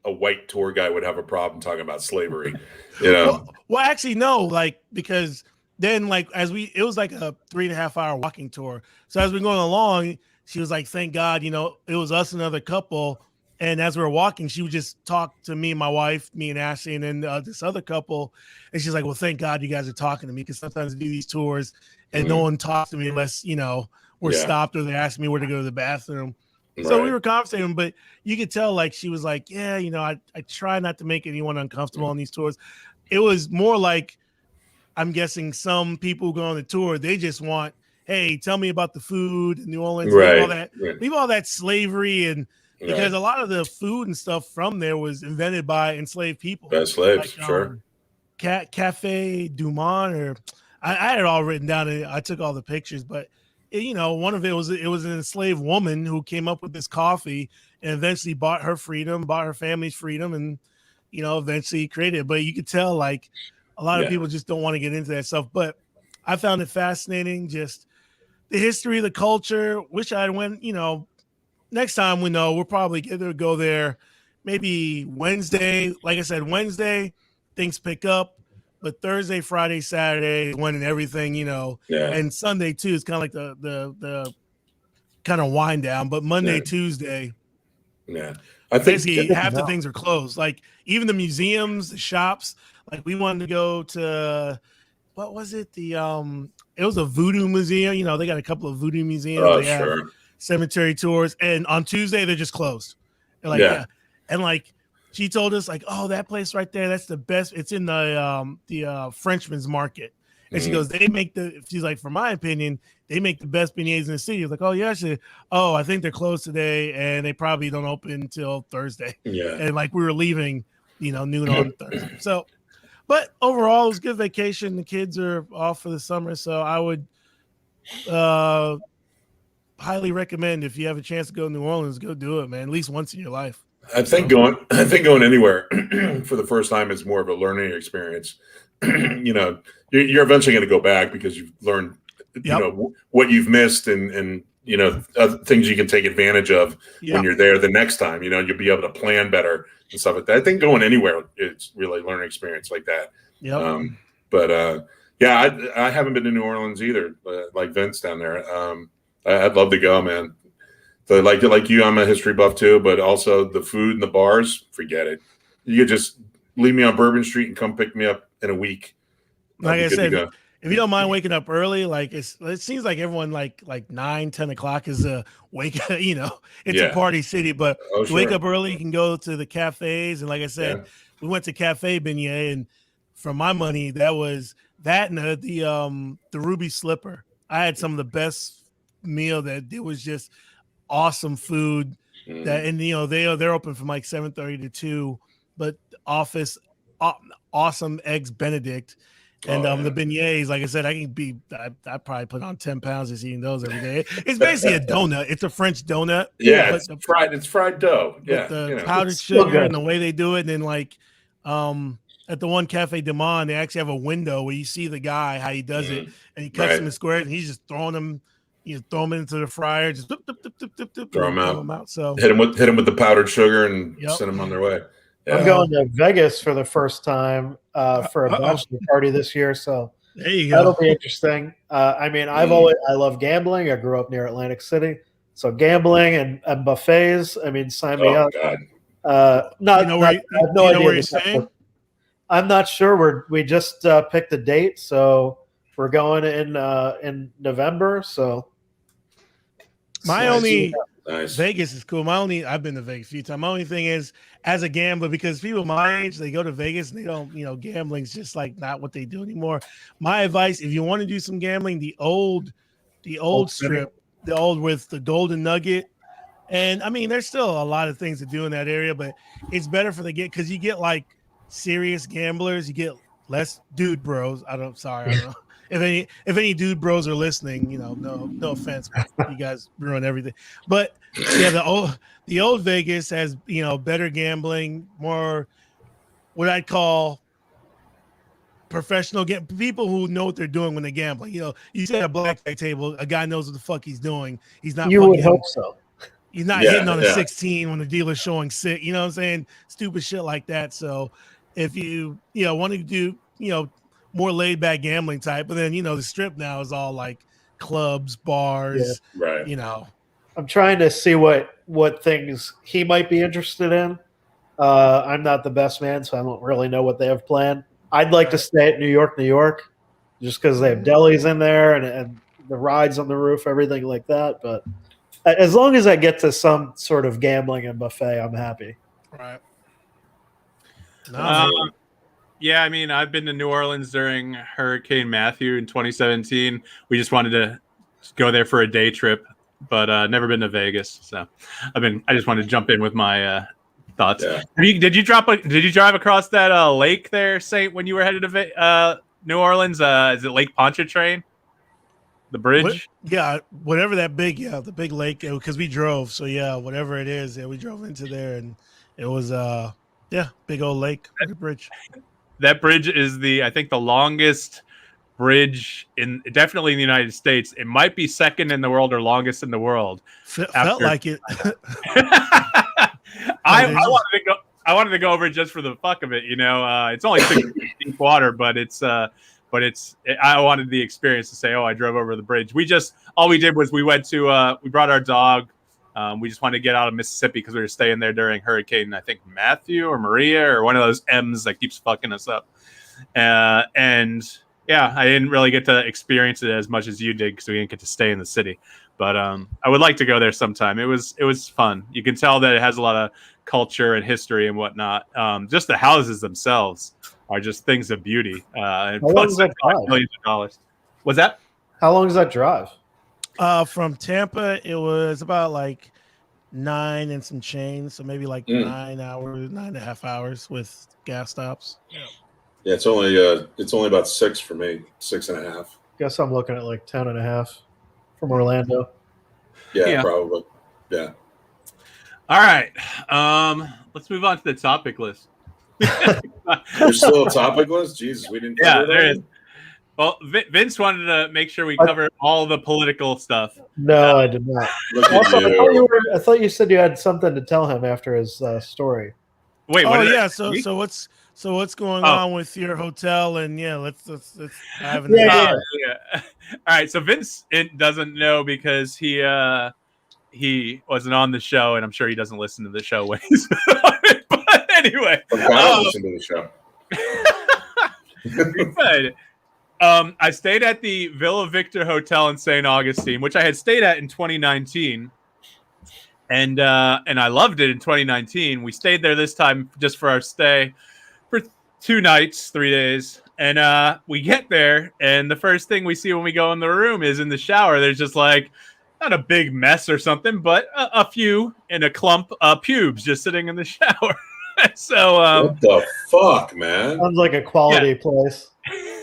a white tour guy would have a problem talking about slavery. You know?
Well, actually, no, like because then it was like a 3.5 hour walking tour. So as we're going along, she was like, thank God, it was us and another couple. And as we were walking, she would just talk to me and my wife, me and Ashley, and then this other couple. And she's like, well, thank God you guys are talking to me because sometimes I do these tours and no one talks to me unless, we're stopped or they ask me where to go to the bathroom. So we were conversating, but you could tell like she was like, yeah, I try not to make anyone uncomfortable on these tours. It was more like, I'm guessing some people who go on the tour, they just want, hey, tell me about the food in New Orleans, leave all that slavery and because a lot of the food and stuff from there was invented by enslaved people.
By slaves, sure.
Cafe Du Monde, or I had it all written down and I took all the pictures, but one of it was an enslaved woman who came up with this coffee and eventually bought her freedom, bought her family's freedom, and eventually created it. But you could tell like a lot of people just don't want to get into that stuff. But I found it fascinating, just the history, the culture. Wish I went, next time we'll probably either go there maybe Wednesday. Like I said, Wednesday, things pick up. But Thursday, Friday, Saturday is when everything, and Sunday too is kind of like the kind of wind down. But Monday, Tuesday,
I think
basically half the things are closed. Like even the museums, the shops. Like we wanted to go to what was it? It was a voodoo museum. They got a couple of voodoo museums. They have cemetery tours, and on Tuesday they're just closed. They're like, and like. She told us like, oh, that place right there, that's the best. It's in the Frenchman's Market. And she goes, she's like, for my opinion, they make the best beignets in the city. I was like, oh, yeah. I think they're closed today and they probably don't open until Thursday. Yeah. And like we were leaving, noon on Thursday. So, but overall, it was a good vacation. The kids are off for the summer. So I would highly recommend if you have a chance to go to New Orleans, go do it, man, at least once in your life.
I think going anywhere for the first time is more of a learning experience. You're eventually going to go back because you've learned, what you've missed and other things you can take advantage of when you're there the next time. You'll be able to plan better and stuff like that. I think going anywhere is really a learning experience like that. I haven't been to New Orleans either, like Vince down there. I'd love to go, man. So like you, I'm a history buff too, but also the food and the bars, forget it. You could just leave me on Bourbon Street and come pick me up in a week.
Like I said, if you don't mind waking up early, like it seems like everyone like 9-10 o'clock is a wake. It's a party city, but to wake up early, you can go to the cafes. And like I said, we went to Cafe Beignet, and for my money, that was that and the Ruby Slipper. I had some of the best meal that it was just awesome food that, and they're open from like 7:30 to 2, but awesome eggs Benedict and the beignets. Like I said, I probably put on 10 pounds just eating those every day. It's basically a donut. It's a French donut.
It's fried dough.
The powdered sugar and the way they do it. And then like at the one Cafe Du Monde, they actually have a window where you see the guy how he does it, and he cuts them in squares and he's just throwing them. You throw them into the fryer, just
throw them out.
So
hit them with the powdered sugar and send them on their way.
I'm going to Vegas for the first time for a bachelor party this year, so
there you go.
That'll be interesting. I love gambling. I grew up near Atlantic City, so gambling and buffets. Sign me up.
God.
I have no idea
where you're staying?
I'm not sure. We just picked a date, so we're going in November. So
Vegas is cool. I've been to Vegas a few times. My only thing is, as a gambler, because people my age, they go to Vegas and they don't, gambling's just like not what they do anymore. My advice, if you want to do some gambling, the old strip, the old with the Golden Nugget And I mean, there's still a lot of things to do in that area, but it's better for the because you get like serious gamblers, you get less dude bros. I don't know if any dude bros are listening, no offense, but you guys ruin everything. But yeah, the old Vegas has, better gambling, more what I'd call professional people who know what they're doing when they're gambling. You set a blackjack table, a guy knows what the fuck he's doing. He's not
You would hope so.
He's not hitting on a 16 when the dealer's showing 6. You know what I'm saying? Stupid shit like that. So if you want to do more laid back gambling type, but then the strip now is all like clubs, bars.
Right.
I'm trying to see what things he might be interested in. I'm not the best man, so I don't really know what they have planned. I'd like to stay at New York, just because they have delis in there and the rides on the roof, everything like that. But as long as I get to some sort of gambling and buffet, I'm happy.
Right.
Yeah, I mean, I've been to New Orleans during Hurricane Matthew in 2017. We just wanted to go there for a day trip, but never been to Vegas. So I just wanted to jump in with my thoughts.
Yeah.
Did you drive across that lake there, Saint, when you were headed to New Orleans? Is it Lake Pontchartrain? The bridge?
Whatever that the big lake, because we drove. So yeah, whatever it is, we drove into there, and it was big old lake with a bridge.
That bridge is I think the longest bridge definitely in the United States. It might be second in the world or longest in the world.
Felt like it.
I wanted to go over it just for the fuck of it. It's only 6 feet deep water, but I wanted the experience to say, oh, I drove over the bridge. All we did was we brought our dog. We just wanted to get out of Mississippi because we were staying there during Hurricane, I think Matthew or Maria or one of those M's that keeps fucking us up. And yeah, I didn't really get to experience it as much as you did because we didn't get to stay in the city. But I would like to go there sometime. It was fun. You can tell that it has a lot of culture and history and whatnot. Just the houses themselves are just things of beauty. And
How long does that drive?
millions of dollars. What's that?
How long does that drive?
From Tampa, it was about like 9 and some change, so maybe like 9.5 hours with gas stops.
Yeah, it's only about 6 for me, 6.5.
Guess I'm looking at like 10.5 from Orlando.
Yeah, probably. Yeah.
All right. Let's move on to the topic list.
There's still a topic list? Jesus, we didn't cover
there
that?
is. Well, Vince wanted to make sure we covered all the political stuff.
No, I did not.
Look at
Also,
you.
I thought you said you had something to tell him after his story.
Wait,
so what's going on with your hotel? And let's have an
Yeah.
All right, so Vince doesn't know because he wasn't on the show, and I'm sure he doesn't listen to the show when he's on it. But anyway,
I'm kind of listening to the show.
good. I stayed at the Villa Victor Hotel in St. Augustine, which I had stayed at in 2019, and I loved it in 2019. We stayed there this time just for our stay for 2 nights, 3 days, and we get there, and the first thing we see when we go in the room is in the shower. There's just like not a big mess or something, but a few in a clump pubes just sitting in the shower. So
what the fuck, man?
Sounds like a quality place.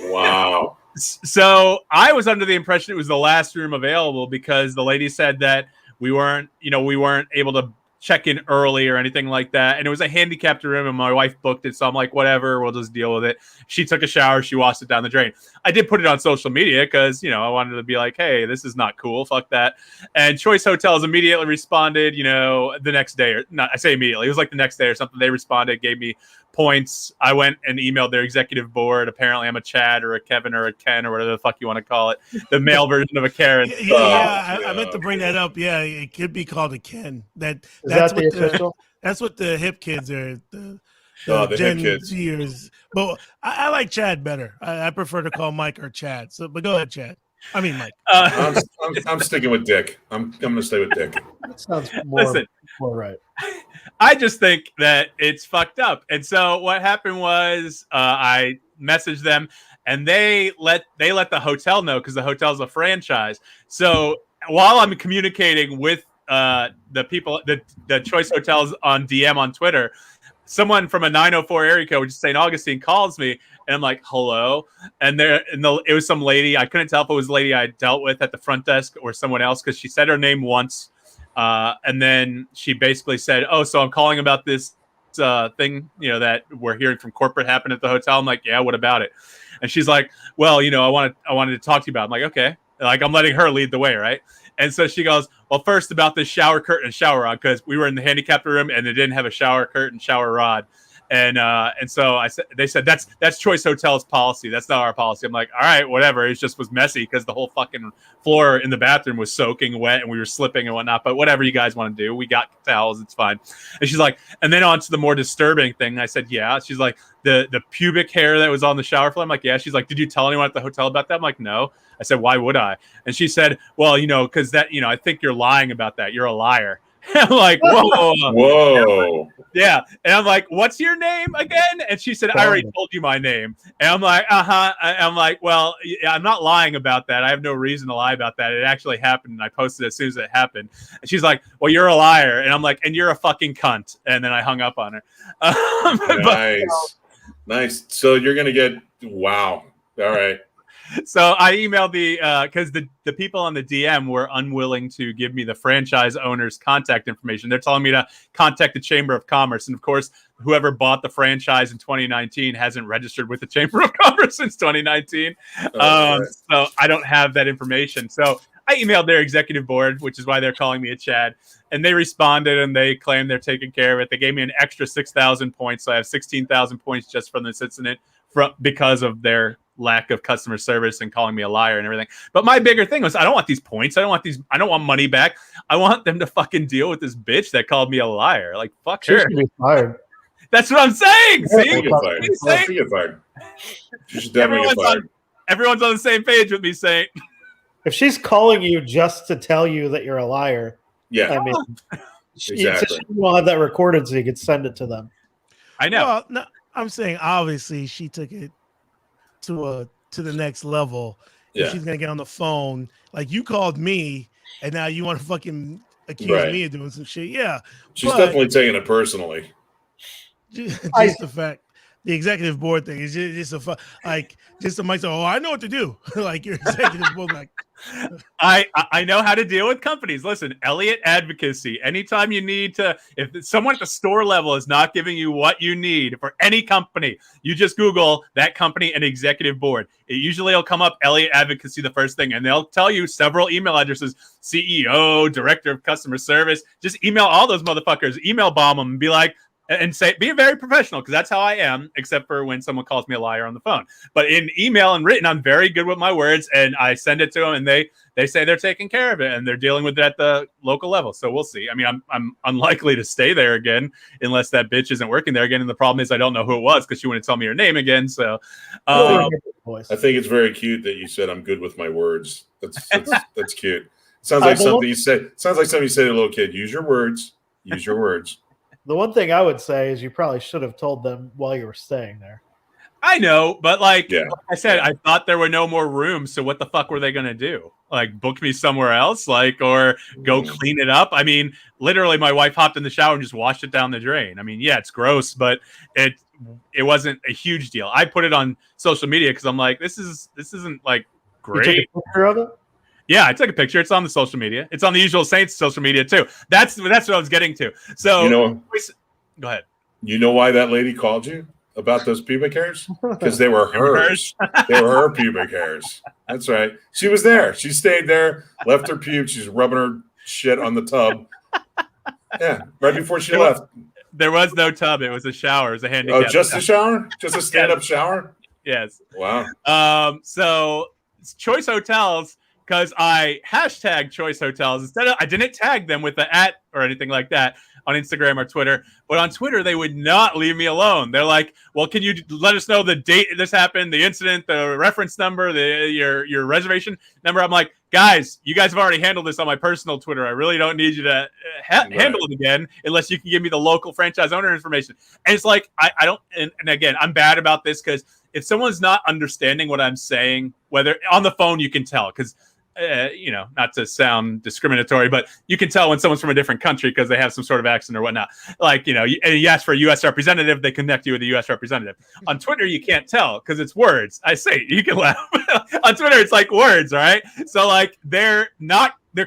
Wow.
So I was under the impression it was the last room available because the lady said that we weren't able to check in early or anything like that. And it was a handicapped room and my wife booked it. So I'm like, whatever, we'll just deal with it. She took a shower. She washed it down the drain. I did put it on social media because, I wanted to be like, hey, this is not cool. Fuck that. And Choice Hotels immediately responded, the next day, or not, I say immediately, it was like the next day or something. They responded, gave me points. I went and emailed their executive board. Apparently I'm a Chad or a Kevin or a Ken or whatever the fuck you want to call it. The male version of a Karen.
I meant to bring that up. Yeah, it could be called a Ken. That's
the official?
That's what the hip kids are. The
Gen
hip kids. Zers. But I like Chad better. I prefer to call Mike or Chad. So, but go ahead, Chad. I mean, Mike.
I'm sticking with Dick. I'm going to stay with Dick.
That sounds more right.
I just think that it's fucked up. And so what happened was I messaged them and they let the hotel know because the hotel's a franchise. So while I'm communicating with the people, the Choice Hotels on DM on Twitter, someone from a 904 area code, which is St. Augustine, calls me, and I'm like, hello. And it was some lady. I couldn't tell if it was a lady I dealt with at the front desk or someone else, because she said her name once. And then she basically said, oh, so I'm calling about this thing, that we're hearing from corporate happened at the hotel. I'm like, yeah, what about it? And she's like, well, I wanted to talk to you about it. I'm like, okay. Like, I'm letting her lead the way, right? And so she goes, well, first about this shower curtain and shower rod, because we were in the handicapped room and they didn't have a shower curtain, shower rod. And so they said that's Choice Hotels policy. That's not our policy. I'm like, all right, whatever. It just was messy because the whole fucking floor in the bathroom was soaking wet and we were slipping and whatnot. But whatever you guys want to do, we got towels. It's fine. And she's like, and then on to the more disturbing thing. I said, yeah. She's like, the pubic hair that was on the shower floor. I'm like, yeah. She's like, did you tell anyone at the hotel about that? I'm like, no. I said, why would I? And she said, well, because that, I think you're lying about that. You're a liar. I'm like, whoa. Yeah. And I'm like, what's your name again? And she said, I already told you my name. And I'm like, I'm like, well, yeah, I'm not lying about that. I have no reason to lie about that. It actually happened. And I posted it as soon as it happened. And she's like, well, you're a liar. And I'm like, and you're a fucking cunt. And then I hung up on her.
Nice. So you're going to get, wow. All right.
So I emailed because the people on the DM were unwilling to give me the franchise owner's contact information. They're telling me to contact the Chamber of Commerce. And of course, whoever bought the franchise in 2019 hasn't registered with the Chamber of Commerce since 2019. So I don't have that information. So I emailed their executive board, which is why they're calling me a Chad. And they responded and they claim they're taking care of it. They gave me an extra 6,000 points. So I have 16,000 points just from this incident because of their lack of customer service and calling me a liar and everything. But my bigger thing was, I don't want these points. I don't want money back. I want them to fucking deal with this bitch that called me a liar. Like, fuck her.
She should be fired.
That's what I'm saying. See?
She get fired. She should definitely get fired.
Everyone's on the same page with me, Saint.
If she's calling you just to tell you that you're a liar,
yeah,
I mean,
exactly.
She will have that recorded so you could send it to them.
I know.
Well, no, I'm saying obviously she took it to the next level.
Yeah.
She's gonna get on the phone. Like, you called me and now you want to fucking accuse me of doing some shit. Yeah.
She's definitely taking it personally.
Just the fact, the executive board thing is just just somebody say, oh, I know what to do. Like, your executive board, like,
I know how to deal with companies. Listen, Elliott Advocacy. Anytime you need to, if someone at the store level is not giving you what you need for any company, you just Google that company and executive board. It usually will come up Elliott Advocacy the first thing, and they'll tell you several email addresses: CEO, Director of Customer Service. Just email all those motherfuckers. Email bomb them and be like, and say, be very professional, because that's how I am, except for when someone calls me a liar on the phone. But in email and written, I'm very good with my words, and I send it to them, and they say they're taking care of it, and they're dealing with it at the local level. So we'll see. I mean, I'm unlikely to stay there again unless that bitch isn't working there again. And the problem is I don't know who it was because she wouldn't tell me her name again. So
I think it's very cute that you said I'm good with my words. That's cute. Sounds like something you said. Sounds like something you said to a little kid. Use your words. Use your words.
The one thing I would say is you probably should have told them while you were staying there.
I know, but like I said, I thought there were no more rooms. So what the fuck were they going to do? Like, book me somewhere else, or go clean it up? I mean, literally, my wife hopped in the shower and just washed it down the drain. I mean, yeah, it's gross, but it wasn't a huge deal. I put it on social media because I'm like, this isn't like great.
You took a picture of it?
Yeah, I took a picture. It's on the social media. It's on the Usual Saints social media too. That's what I was getting to. So go ahead.
You know why that lady called you about those pubic hairs? Because they were hers. They were her pubic hairs. That's right. She was there. She stayed there, left her pubes. She's rubbing her shit on the tub. Yeah, right before she left.
There was no tub. It was a shower. It was a handicap.
Oh, just a shower? Just a stand-up shower?
Yes.
Wow.
So Choice Hotels, because I hashtag Choice Hotels instead of, I didn't tag them with the @ or anything like that on Instagram or Twitter, but on Twitter they would not leave me alone. They're like, well, can you let us know the date this happened, the incident, the reference number, your reservation number? I'm like, guys, you guys have already handled this on my personal Twitter. I really don't need you to handle it again unless you can give me the local franchise owner information. And it's like, I don't, and again, I'm bad about this because if someone's not understanding what I'm saying, whether on the phone, you can tell, because not to sound discriminatory, but you can tell when someone's from a different country because they have some sort of accent or whatnot. Like, and you ask for a U.S. representative, they connect you with a U.S. representative. On Twitter, you can't tell because it's words. I say, you can laugh. On Twitter, it's like words, all right? So, like, they're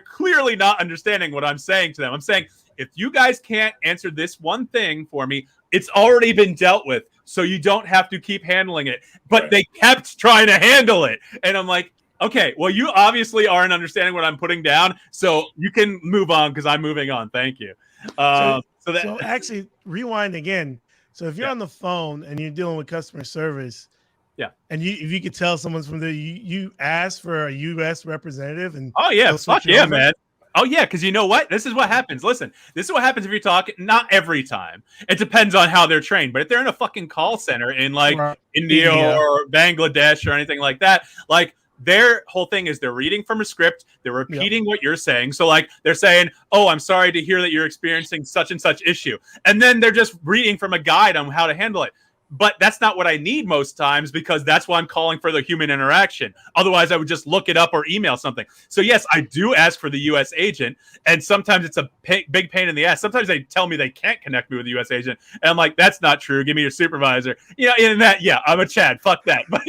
clearly not understanding what I'm saying to them. I'm saying, if you guys can't answer this one thing for me, it's already been dealt with, so you don't have to keep handling it. But
Right.
They kept trying to handle it. And I'm like, okay, well, you obviously aren't understanding what I'm putting down, so you can move on because I'm moving on. Thank you.
So actually, rewind again. So if you're on the phone and you're dealing with customer service, and if you could tell someone's from there, you ask for a U.S. representative, and
oh yeah,
they'll switch
fuck
you
yeah,
over?
man. Oh yeah, because you know what? This is what happens. Listen, this is what happens if you're talking. Not every time. It depends on how they're trained. But if they're in a fucking call center in like
Right.
India
India.
or Bangladesh or anything like that, like their whole thing is they're reading from a script. They're repeating what you're saying. So like they're saying, "Oh, I'm sorry to hear that you're experiencing such and such issue," and then they're just reading from a guide on how to handle it. But that's not what I need most times because that's why I'm calling for the human interaction. Otherwise, I would just look it up or email something. So, yes, I do ask for the U.S. agent, and sometimes it's a big pain in the ass. Sometimes they tell me they can't connect me with the U.S. agent, and I'm like, that's not true. Give me your supervisor. In that, yeah, I'm a Chad. Fuck that. But,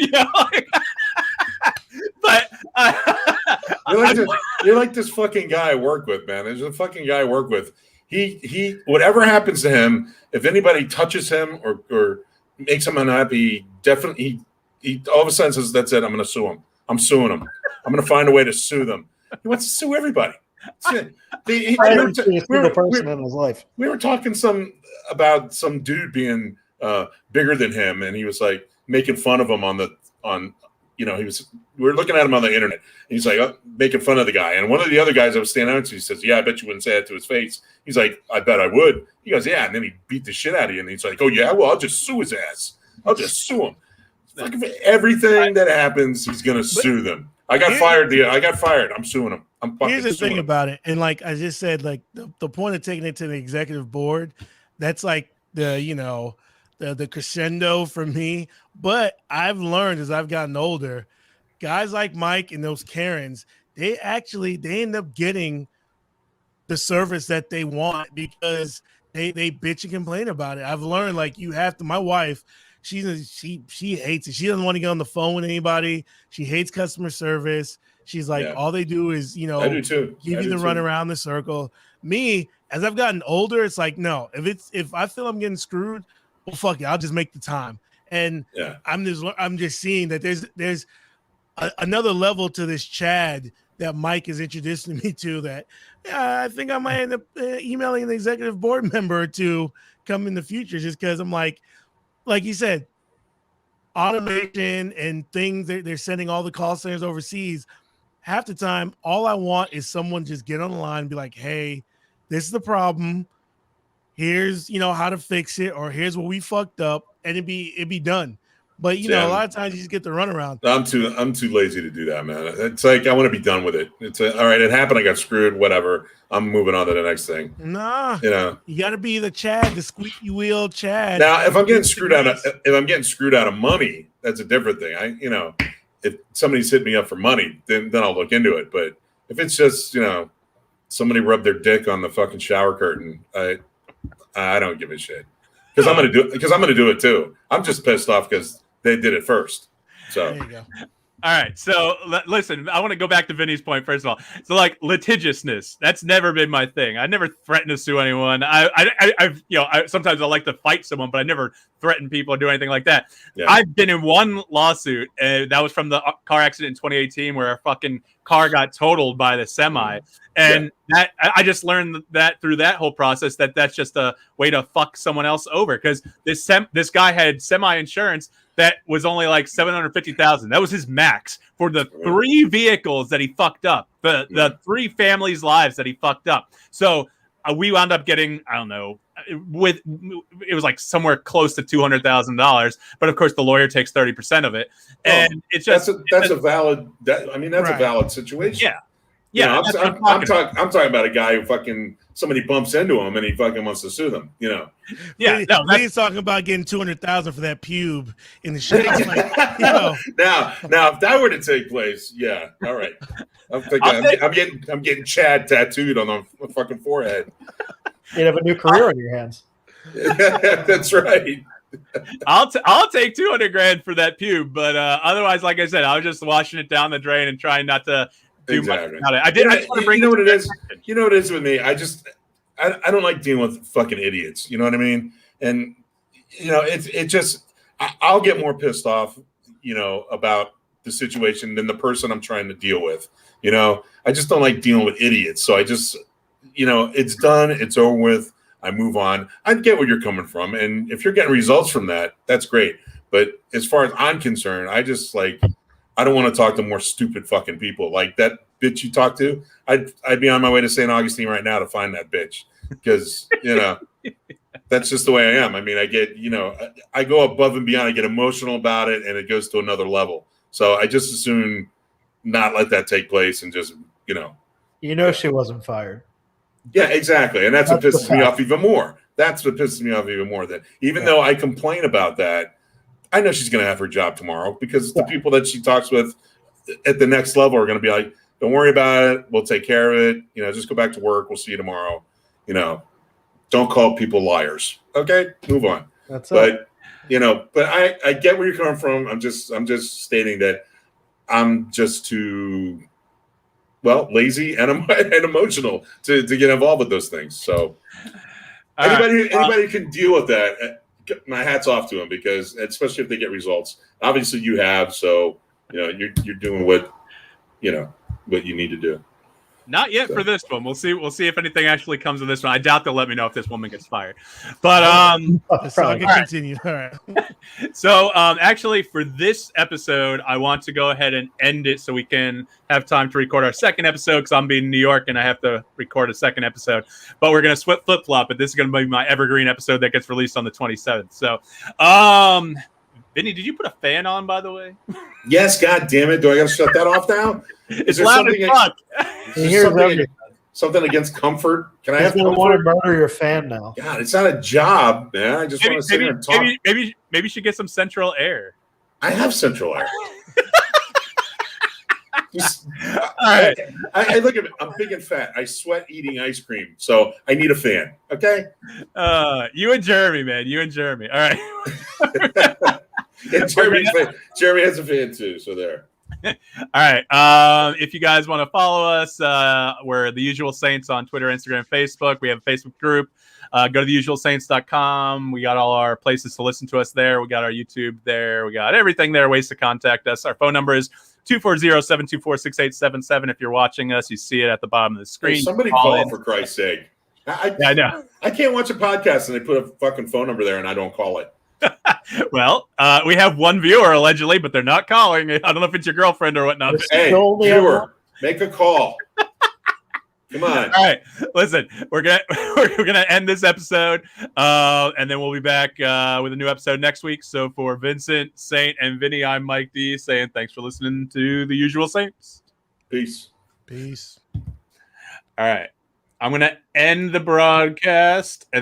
You're like this fucking guy I work with, man. There's a fucking guy I work with. He whatever happens to him, if anybody touches him or makes him unhappy, definitely he all of a sudden says, "That's it. I'm going to sue him. I'm suing him. I'm going to find a way to sue them." He wants to sue everybody. That's it.
I haven't seen a single person in his life.
We were talking about some dude being bigger than him, and he was like making fun of him we were looking at him on the internet. And he's like making fun of the guy. And one of the other guys I was standing out to, he says, "Yeah, I bet you wouldn't say that to his face." He's like, "I bet I would." He goes, "Yeah." And then he beat the shit out of you. And he's like, "Oh yeah, well, I'll just sue his ass. I'll just sue him." Like everything that happens, he's gonna sue them. I got fired. I'm suing him. I'm fucking
Here's the
suing
thing
him.
about it, and like I just said, like the point of taking it to the executive board, that's like the crescendo for me. But I've learned as I've gotten older, guys like Mike and those Karens, they end up getting the service that they want because they bitch and complain about it. I've learned like you have to. My wife, she hates it. She doesn't want to get on the phone with anybody. She hates customer service. She's like, all they do is
I do too.
give you the run around the circle. Me, as I've gotten older, it's like, no, if I feel I'm getting screwed, well, fuck it, I'll just make the time. And I'm just seeing that there's another level to this Chad that Mike is introducing me to that I think I might end up emailing an executive board member to come in the future just because I'm like you said, automation and things, they're sending all the call centers overseas. Half the time, all I want is someone just get on the line and be like, "Hey, this is the problem. Here's, how to fix it, or here's what we fucked up," and it'd be done. But a lot of times you just get the runaround. I'm
too lazy to do that, man. It's like I want to be done with it. It's all right. It happened. I got screwed. Whatever. I'm moving on to the next thing.
Nah, you got to be the Chad, the squeaky wheel Chad.
Now, if I'm getting screwed out of money, that's a different thing. If somebody's hit me up for money, then I'll look into it. But if it's just somebody rubbed their dick on the fucking shower curtain, I don't give a shit because I'm gonna do it too. I'm just pissed off because they did it first. So
there you go.
All right. So listen, I want to go back to Vinny's point first of all. So like litigiousness, that's never been my thing. I never threatened to sue anyone. I've sometimes I like to fight someone, but I never threaten people or do anything like that. Yeah. I've been in one lawsuit, and that was from the car accident in 2018 where a fucking car got totaled by the semi. And that I just learned that through that whole process that's just a way to fuck someone else over because this guy had semi insurance that was only like $750,000. That was his max for the 3 vehicles that he fucked up, the 3 families' lives that he fucked up. So we wound up getting, I don't know, it was like somewhere close to $200,000. But of course, the lawyer takes 30% of it, and it's just
that's a valid situation.
Yeah. Yeah, that's what I'm talking
I'm talking about a guy who fucking somebody bumps into him and he fucking wants to sue them.
Yeah, no,
Vinny's talking about getting 200,000 for that pube in the shit. It's like, yo,
now, if that were to take place, yeah, all right. I'm thinking I'm getting Chad tattooed on the fucking forehead.
You'd have a new career on your hands.
That's right.
I'll take 200 grand for that pube, but otherwise, like I said, I was just washing it down the drain and trying not to do much about it. I just want to bring
you know what it is. You know what it is with me. I don't like dealing with fucking idiots. You know what I mean? And it just I'll get more pissed off, about the situation than the person I'm trying to deal with. I just don't like dealing with idiots. So I just, it's done. It's over with. I move on. I get where you're coming from. And if you're getting results from that, that's great. But as far as I'm concerned, I just I don't want to talk to more stupid fucking people. Like that bitch you talked to, I'd be on my way to St. Augustine right now to find that bitch. Because, that's just the way I am. I mean, I get, I go above and beyond. I get emotional about it and it goes to another level. So I just as soon not let that take place and just,
She wasn't fired.
Yeah, exactly. And that's what pisses me off even more. That's what pisses me off even more. That even though I complain about that, I know she's going to have her job tomorrow because the people that she talks with at the next level are going to be like, don't worry about it. We'll take care of it. Just go back to work. We'll see you tomorrow. Don't call people liars. Okay, move on.
That's it.
But I get where you're coming from. I'm just stating that I'm just too lazy and emotional to get involved with those things. So anybody who can deal with that, my hat's off to them because especially if they get results. Obviously you have, so you're doing what you need to do.
Not yet for this one. We'll see if anything actually comes of this one. I doubt they'll let me know if this woman gets fired. But
the saga continues. All right.
So actually for this episode, I want to go ahead and end it so we can have time to record our second episode because I'm being in New York and I have to record a second episode. But we're gonna flip-flop, but this is gonna be my evergreen episode that gets released on the 27th. So Vinnie, did you put a fan on, by the way?
Yes, god damn it. Do I gotta shut that off now?
It's loud as fuck.
Something against comfort? Can I have
comfort? Want to murder your fan now?
God, it's not a job, man. I just want to sit here and talk.
Maybe you should get some central air.
I have central air.
All right.
I look at it. I'm big and fat. I sweat eating ice cream, so I need a fan. Okay.
You and Jeremy, man. You and Jeremy. All right.
And Jeremy has a fan too. So there.
All right. If you guys want to follow us, we're The Usual Saints on Twitter, Instagram, Facebook. We have a Facebook group. Go to theusualsaints.com. We got all our places to listen to us there. We got our YouTube there. We got everything there, ways to contact us. Our phone number is 240-724-6877. If you're watching us, you see it at the bottom of the screen.
Hey, somebody call for Christ's sake.
I know.
I can't watch a podcast and they put a fucking phone number there and I don't call it.
Well, we have one viewer allegedly, but they're not calling. I don't know if it's your girlfand or whatnot.
Hey, viewer, make a call. Come on.
All right, listen, we're gonna end this episode, and then we'll be back with a new episode next week. So for Vincent, Saint, and Vinny, I'm Mike D saying thanks for listening to The Usual Saints.
Peace.
Peace.
All right, I'm gonna end the broadcast, and then